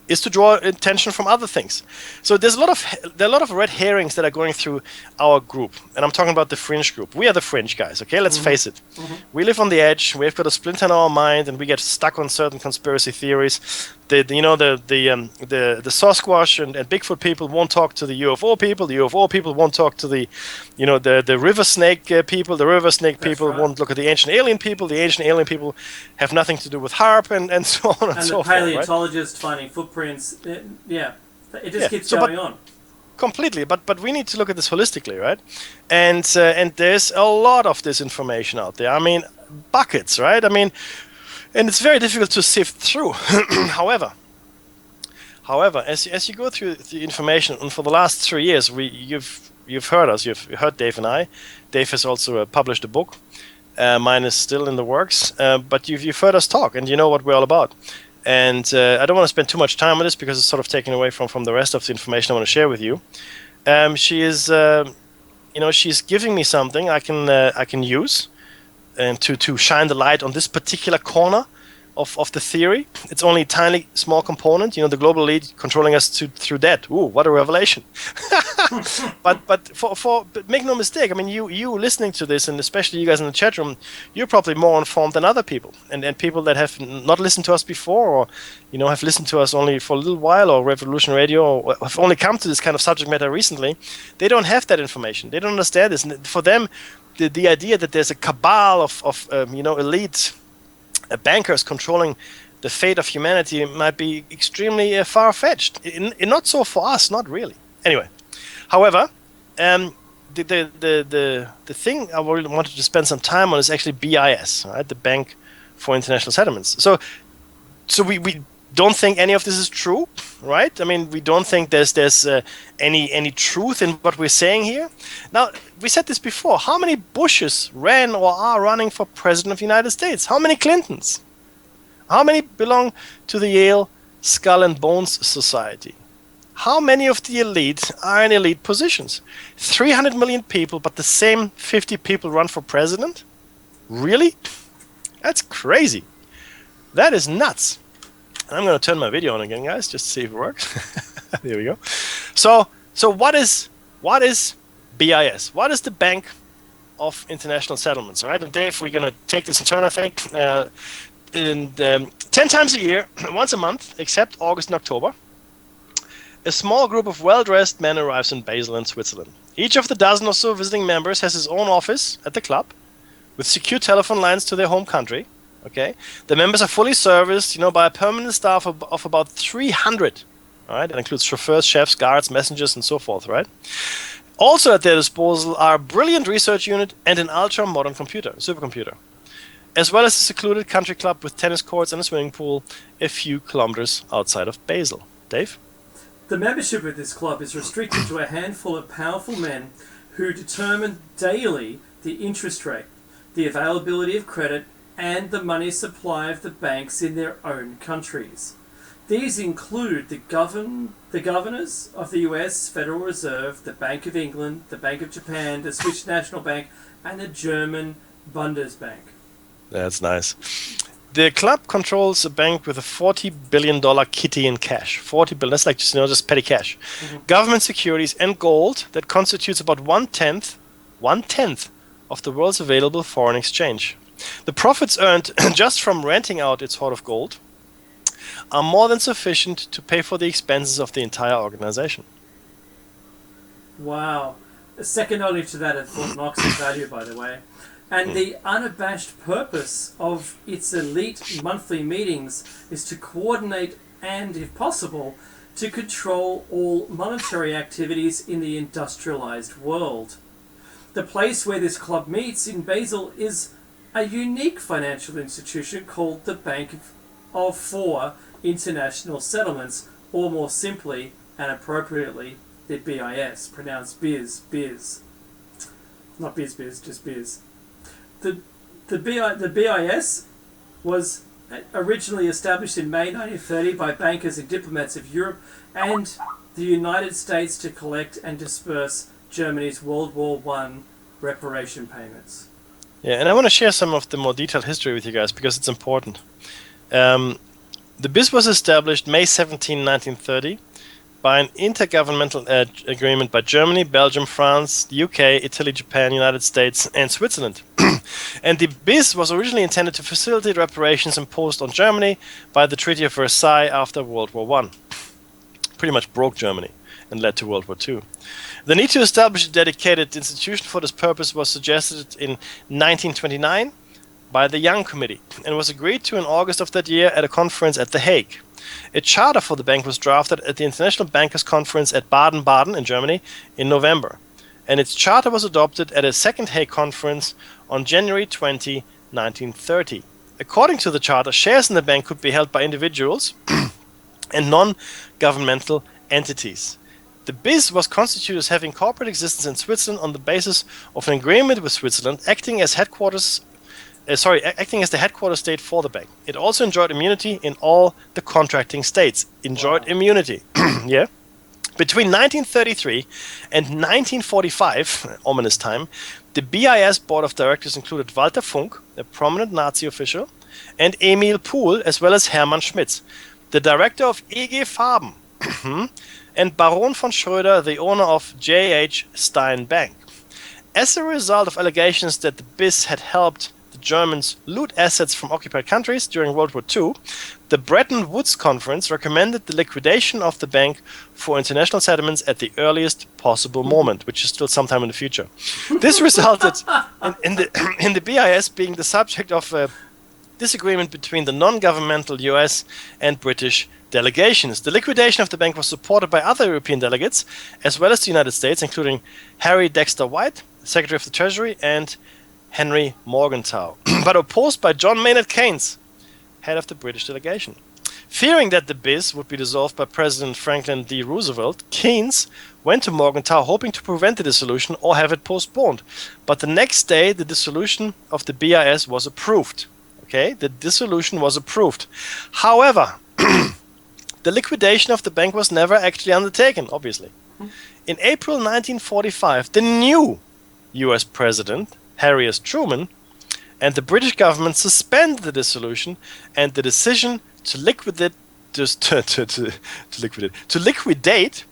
is to draw attention from other things. So there are a lot of red herrings that are going through our group, and I'm talking about the fringe group. We are the fringe guys. Okay, let's face it. We live on the edge. We've got a splinter in our mind, and we get stuck on certain conspiracy theories. The Sasquatch and Bigfoot people won't talk to the UFO people. The UFO people won't talk to the river snake people. The river snake people won't look at the ancient alien people. The ancient alien people have nothing to do with HAARP and so on and so forth. And the paleontologist finding footprints. It just keeps going on. completely. But we need to look at this holistically, right? And there's a lot of this information out there. I mean, buckets, right? I mean, and it's very difficult to sift through. However, as you go through the information, and for the last 3 years, you've heard us. You've heard Dave and I. Dave has also published a book. Mine is still in the works, but you've heard us talk, and you know what we're all about. And I don't want to spend too much time on this because it's sort of taken away from the rest of the information I want to share with you. She is, she's giving me something I can use, and to shine the light on this particular corner of the theory. It's only a tiny, small component. The global elite controlling us through debt. Ooh, what a revelation! but make no mistake. I mean, you listening to this, and especially you guys in the chat room, you're probably more informed than other people, and people that have not listened to us before, or have listened to us only for a little while, or Revolution Radio, or have only come to this kind of subject matter recently. They don't have that information. They don't understand this, and for them, the idea that there's a cabal of elite bankers controlling the fate of humanity might be extremely far-fetched. Not so for us, not really. Anyway, however, the thing I really wanted to spend some time on is actually BIS, right? The Bank for International Settlements. So we don't think any of this is true, right? I mean, we don't think there's any truth in what we're saying here. Now, we said this before. How many Bushes ran or are running for President of the United States? How many Clintons? How many belong to the Yale Skull and Bones Society? How many of the elite are in elite positions? 300 million people, but the same 50 people run for president? Really? That's crazy. That is nuts. I'm going to turn my video on again, guys, just to see if it works. There we go. So what is BIS? What is the Bank of International Settlements? All right, and Dave, we're going to take this and turn, I think, 10 times a year, once a month, except August and October. A small group of well-dressed men arrives in Basel in Switzerland. Each of the dozen or so visiting members has his own office at the club, with secure telephone lines to their home country. Okay, the members are fully serviced, by a permanent staff of about 300. All right, that includes chauffeurs, chefs, guards, messengers, and so forth. Right. Also at their disposal are a brilliant research unit and an ultra-modern supercomputer, as well as a secluded country club with tennis courts and a swimming pool a few kilometers outside of Basel. Dave? The membership of this club is restricted to a handful of powerful men who determine daily the interest rate, the availability of credit, and the money supply of the banks in their own countries. These include the governors of the US Federal Reserve, the Bank of England, the Bank of Japan, the Swiss National Bank, and the German Bundesbank. That's nice. The club controls a bank with a $40 billion kitty in cash. 40 billion, that's like just petty cash. Mm-hmm. Government securities and gold that constitutes about one-tenth of the world's available foreign exchange. The profits earned just from renting out its hoard of gold are more than sufficient to pay for the expenses of the entire organization. Wow. Second only to that at Fort Knox in value, by the way. And the unabashed purpose of its elite monthly meetings is to coordinate and, if possible, to control all monetary activities in the industrialized world. The place where this club meets in Basel is a unique financial institution called the Bank for International Settlements, or more simply and appropriately, the BIS, pronounced BIS. Not BIS, just BIS. The BIS was originally established in May 1930 by bankers and diplomats of Europe and the United States to collect and disperse Germany's World War I reparation payments. Yeah, and I want to share some of the more detailed history with you guys because it's important. The BIS was established May 17, 1930 by an intergovernmental agreement by Germany, Belgium, France, the UK, Italy, Japan, United States, and Switzerland. And the BIS was originally intended to facilitate reparations imposed on Germany by the Treaty of Versailles after World War I. Pretty much broke Germany and led to World War II. The need to establish a dedicated institution for this purpose was suggested in 1929 by the Young Committee and was agreed to in August of that year at a conference at The Hague. A charter for the bank was drafted at the International Bankers Conference at Baden-Baden in Germany in November, and its charter was adopted at a second Hague conference on January 20, 1930. According to the charter, shares in the bank could be held by individuals and non-governmental entities. The BIS was constituted as having corporate existence in Switzerland on the basis of an agreement with Switzerland, acting as the headquarters state for the bank. It also enjoyed immunity in all the contracting states. Immunity. Yeah. Between 1933 and 1945, ominous time, the BIS board of directors included Walter Funk, a prominent Nazi official, and Emil Pohl, as well as Hermann Schmitz, the director of EG Farben, and Baron von Schröder, the owner of J.H. Stein Bank. As a result of allegations that the BIS had helped the Germans loot assets from occupied countries during World War II, the Bretton Woods Conference recommended the liquidation of the bank for international settlements at the earliest possible moment, which is still sometime in the future. This resulted in the BIS being the subject of a disagreement between the non-governmental US and British delegations. The liquidation of the bank was supported by other European delegates, as well as the United States, including Harry Dexter White, Secretary of the Treasury, and Henry Morgenthau, but opposed by John Maynard Keynes, head of the British delegation. Fearing that the BIS would be dissolved by President Franklin D. Roosevelt, Keynes went to Morgenthau hoping to prevent the dissolution or have it postponed. But the next day, the dissolution of the BIS was approved. Okay, the dissolution was approved. However, the liquidation of the bank was never actually undertaken, obviously. In April 1945, the new US President, Harry S. Truman, and the British government suspended the dissolution, and the decision to liquidate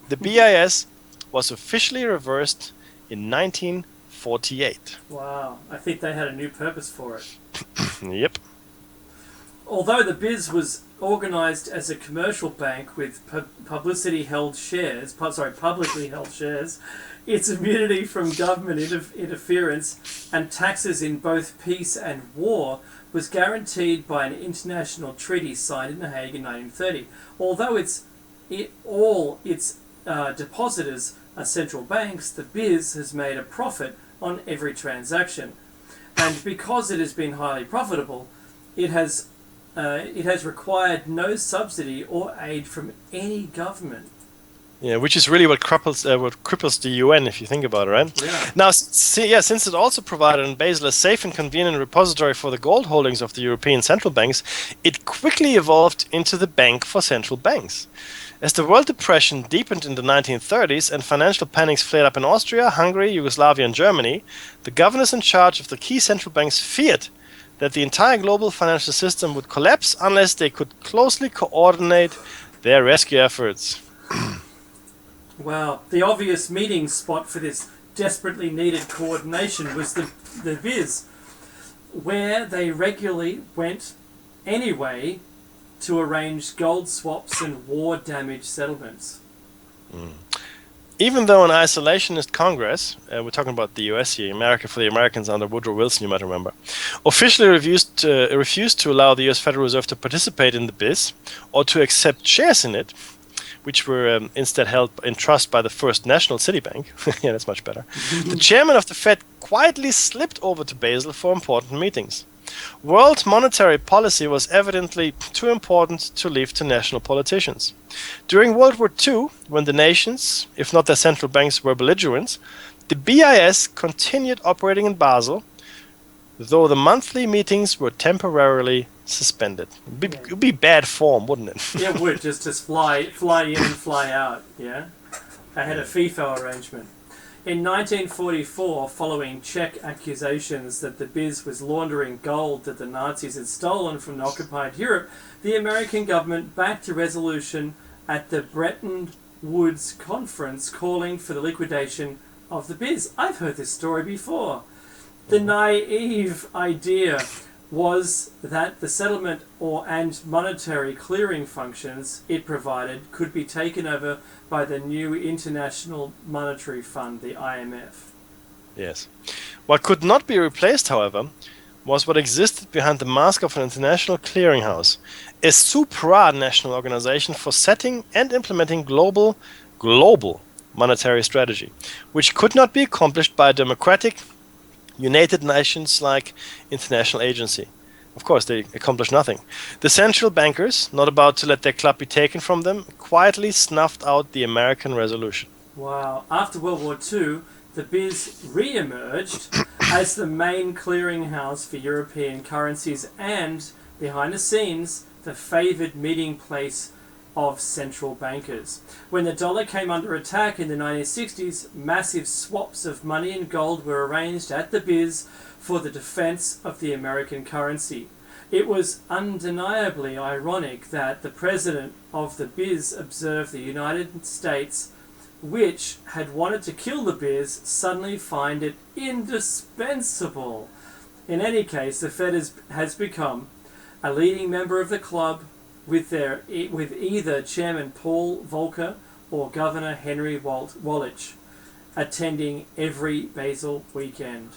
the BIS was officially reversed in 1948. Wow, I think they had a new purpose for it. Yep. Although the BIS was organised as a commercial bank with publicly held shares, its immunity from government interference and taxes in both peace and war was guaranteed by an international treaty signed in The Hague in 1930. Although all its depositors are central banks, the BIS has made a profit on every transaction. And because it has been highly profitable, it has required no subsidy or aid from any government. Yeah, which is really what cripples the UN, if you think about it, right? Yeah. Now, since it also provided in Basel a safe and convenient repository for the gold holdings of the European central banks, it quickly evolved into the Bank for Central Banks. As the world depression deepened in the 1930s and financial panics flared up in Austria, Hungary, Yugoslavia, and Germany, the governors in charge of the key central banks feared that the entire global financial system would collapse unless they could closely coordinate their rescue efforts. Well, the obvious meeting spot for this desperately needed coordination was the BIS, where they regularly went anyway to arrange gold swaps and war damage settlements. Even though an isolationist Congress, we're talking about the US here, America for the Americans under Woodrow Wilson, you might remember, officially refused to allow the US Federal Reserve to participate in the BIS or to accept shares in it, which were instead held in trust by the First National City Bank. Yeah, that's much better. The chairman of the Fed quietly slipped over to Basel for important meetings. World monetary policy was evidently too important to leave to national politicians. During World War II, when the nations, if not their central banks, were belligerents, the BIS continued operating in Basel, though the monthly meetings were temporarily suspended. It would be bad form, wouldn't it? Yeah, it would, just fly in and fly out, yeah? They had a FIFO arrangement. In 1944, following Czech accusations that the BIS was laundering gold that the Nazis had stolen from occupied Europe, the American government backed a resolution at the Bretton Woods Conference calling for the liquidation of the BIS. I've heard this story before. The naive idea was that the settlement and monetary clearing functions it provided could be taken over by the new International Monetary Fund, the IMF. Yes. What could not be replaced, however, was what existed behind the mask of an international clearinghouse, a supranational organization for setting and implementing global monetary strategy, which could not be accomplished by a democratic United Nations-like international agency. Of course, they accomplished nothing. The central bankers, not about to let their club be taken from them, quietly snuffed out the American resolution. Wow. After World War II, the BIS re-emerged as the main clearinghouse for European currencies and, behind the scenes, the favoured meeting place of central bankers. When the dollar came under attack in the 1960s, massive swaps of money and gold were arranged at the BIS for the defence of the American currency. It was undeniably ironic that the president of the BIS observed the United States, which had wanted to kill the BIS, suddenly find it indispensable. In any case, the Fed has become a leading member of the club, with either Chairman Paul Volcker or Governor Henry Wallich attending every Basel weekend.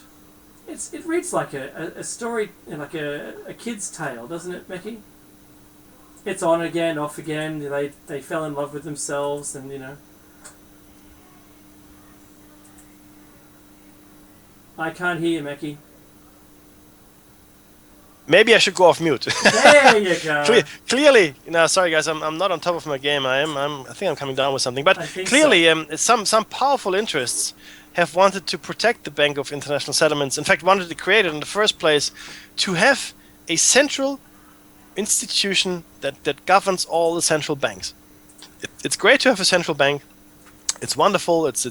It reads like a story, like a kid's tale, doesn't it, Mecky? It's on again, off again. They fell in love with themselves, and you know. I can't hear you, Mecky. Maybe I should go off mute. There you go. Clearly, sorry guys, I'm not on top of my game. I think I'm coming down with something. But clearly, so. Some powerful interests have wanted to protect the Bank of International Settlements. In fact, wanted to create it in the first place to have a central institution that governs all the central banks. It's great to have a central bank. It's wonderful. It's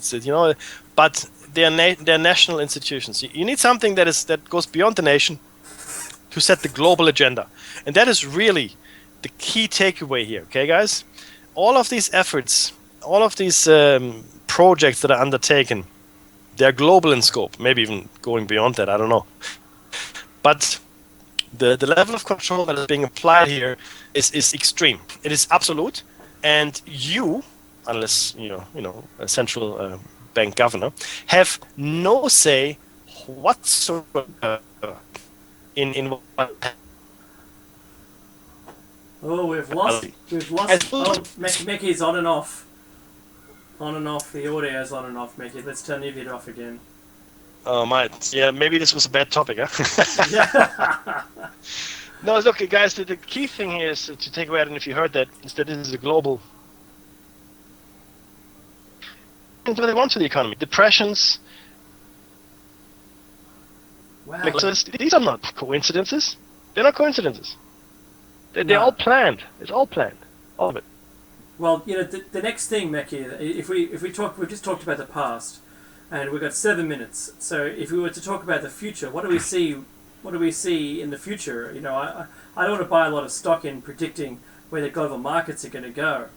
but they're national institutions. You need something that goes beyond the nation to set the global agenda. And that is really the key takeaway here, okay, guys? All of these efforts, all of these projects that are undertaken, they're global in scope, maybe even going beyond that, I don't know. But the level of control that is being applied here is extreme. It is absolute, and you, unless a central bank governor, have no say whatsoever in what. Oh, we've lost. Oh, Mickey's on and off. On and off. The audio is on and off, Mickey. Let's turn your video off again. Oh my! Yeah, maybe this was a bad topic, huh? Yeah. No, look, guys. The key thing here is to take away, and if you heard that, is that this is a global. What they want to the economy? Depressions. Wow. Because these are not coincidences. They're not coincidences. They're all planned. It's all planned. All of it. Well, the next thing, Mecky, if we talk, we've just talked about the past, and we've got 7 minutes. So if we were to talk about the future, what do we see? What do we see in the future? I don't want to buy a lot of stock in predicting where the global markets are going to go,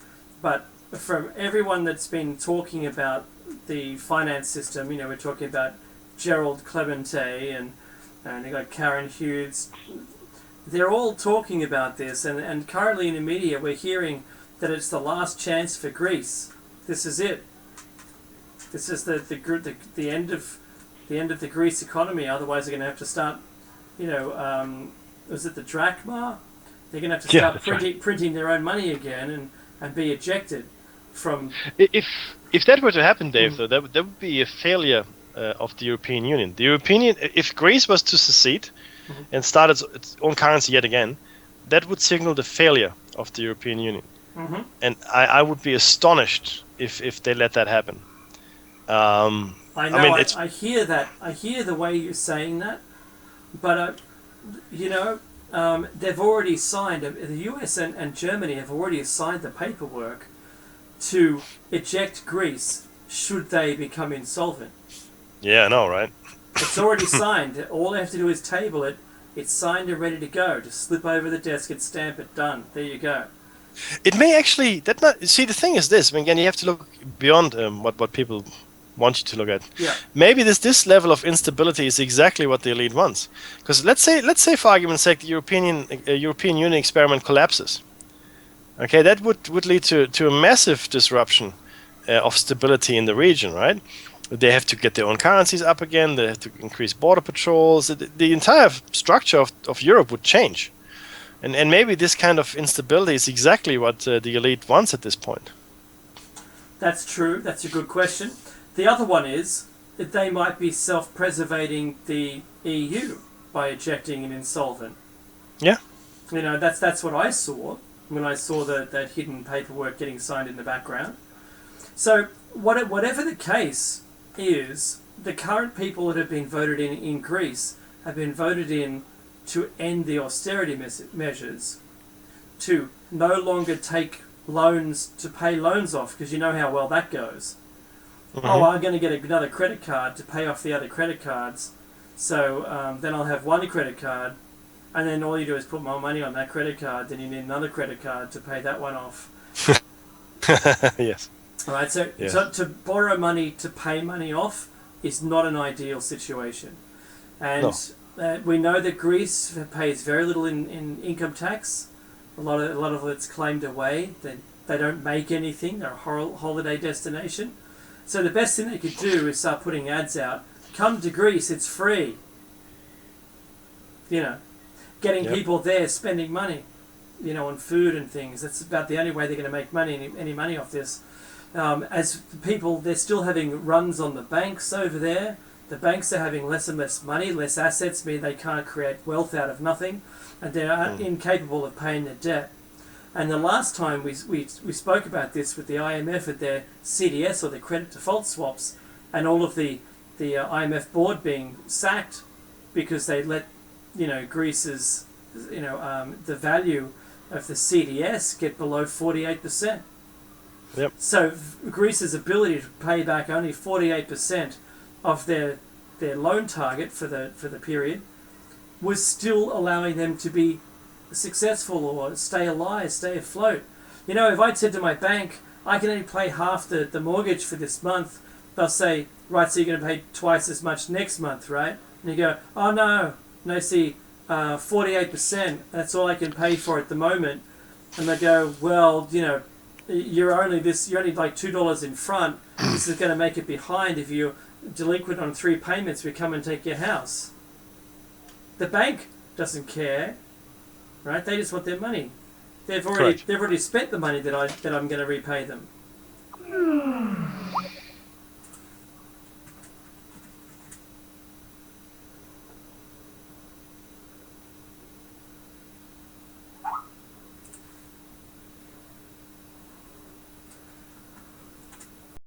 but from everyone that's been talking about the finance system, we're talking about Gerald Clemente and you got Karen Hughes. They're all talking about this, and currently in the media we're hearing that it's the last chance for Greece. This is it. This is the end of the Greece economy. Otherwise, they're going to have to start. Was it the drachma? They're going to have to start printing their own money again and be ejected from. If that were to happen, Dave, though, that would be a failure of the European Union. If Greece was to secede and start its own currency yet again, that would signal the failure of the European Union. Mm-hmm. And I would be astonished if they let that happen. I know. I hear that. I hear the way you're saying that, but they've already signed. The US and Germany have already signed the paperwork to eject Greece should they become insolvent. Yeah, I know, right? It's already signed. All they have to do is table it. It's signed and ready to go. Just slip over the desk and stamp it. Done. There you go. It may actually see. The thing is this. Again, you have to look beyond what people want you to look at. Yeah. Maybe this level of instability is exactly what the elite wants. Because let's say for argument's sake, the European Union experiment collapses. Okay, that would lead to a massive disruption of stability in the region, right? They have to get their own currencies up again. They have to increase border patrols. The entire structure of Europe would change. And maybe this kind of instability is exactly what the elite wants at this point. That's true. That's a good question. The other one is that they might be self-preservating the EU by ejecting an insolvent. Yeah. You know, that's what I saw when I saw that hidden paperwork getting signed in the background. So whatever the case is, the current people that have been voted in Greece have been voted in to end the austerity measures, to no longer take loans, to pay loans off, because you know how well that goes. Mm-hmm. Oh, I'm going to get another credit card to pay off the other credit cards, so then I'll have one credit card, and then all you do is put more money on that credit card, then you need another credit card to pay that one off. Yes. All right, so to borrow money to pay money off is not an ideal situation. And we know that Greece pays very little in income tax. A lot of it's claimed away. They don't make anything. They're a holiday destination. So the best thing they could do is start putting ads out. Come to Greece, it's free. You know, getting people there spending money, you know, on food and things. That's about the only way they're going to make any money off this. As people, they're still having runs on the banks over there. The banks are having less and less money, less assets, mean they can't create wealth out of nothing, and they're incapable of paying their debt. And the last time we spoke about this with the IMF at their CDS, or their credit default swaps, and all of the IMF board being sacked because they let, you know, Greece's, you know, the value of the CDS get below 48%. Yep. So Greece's ability to pay back only 48% of their loan target for the period was still allowing them to be successful or stay alive, stay afloat. You know, if I'd said to my bank, I can only pay half the mortgage for this month, they'll say, right, so you're going to pay twice as much next month, right? And you go, oh no, see, 48%, that's all I can pay for at the moment. And they go, well, you know, you're only like $2 in front. This is going to make it behind. If you're delinquent on 3 payments, we come and take your house. The bank doesn't care, right? They just want their money. They've already spent the money that I'm going to repay them.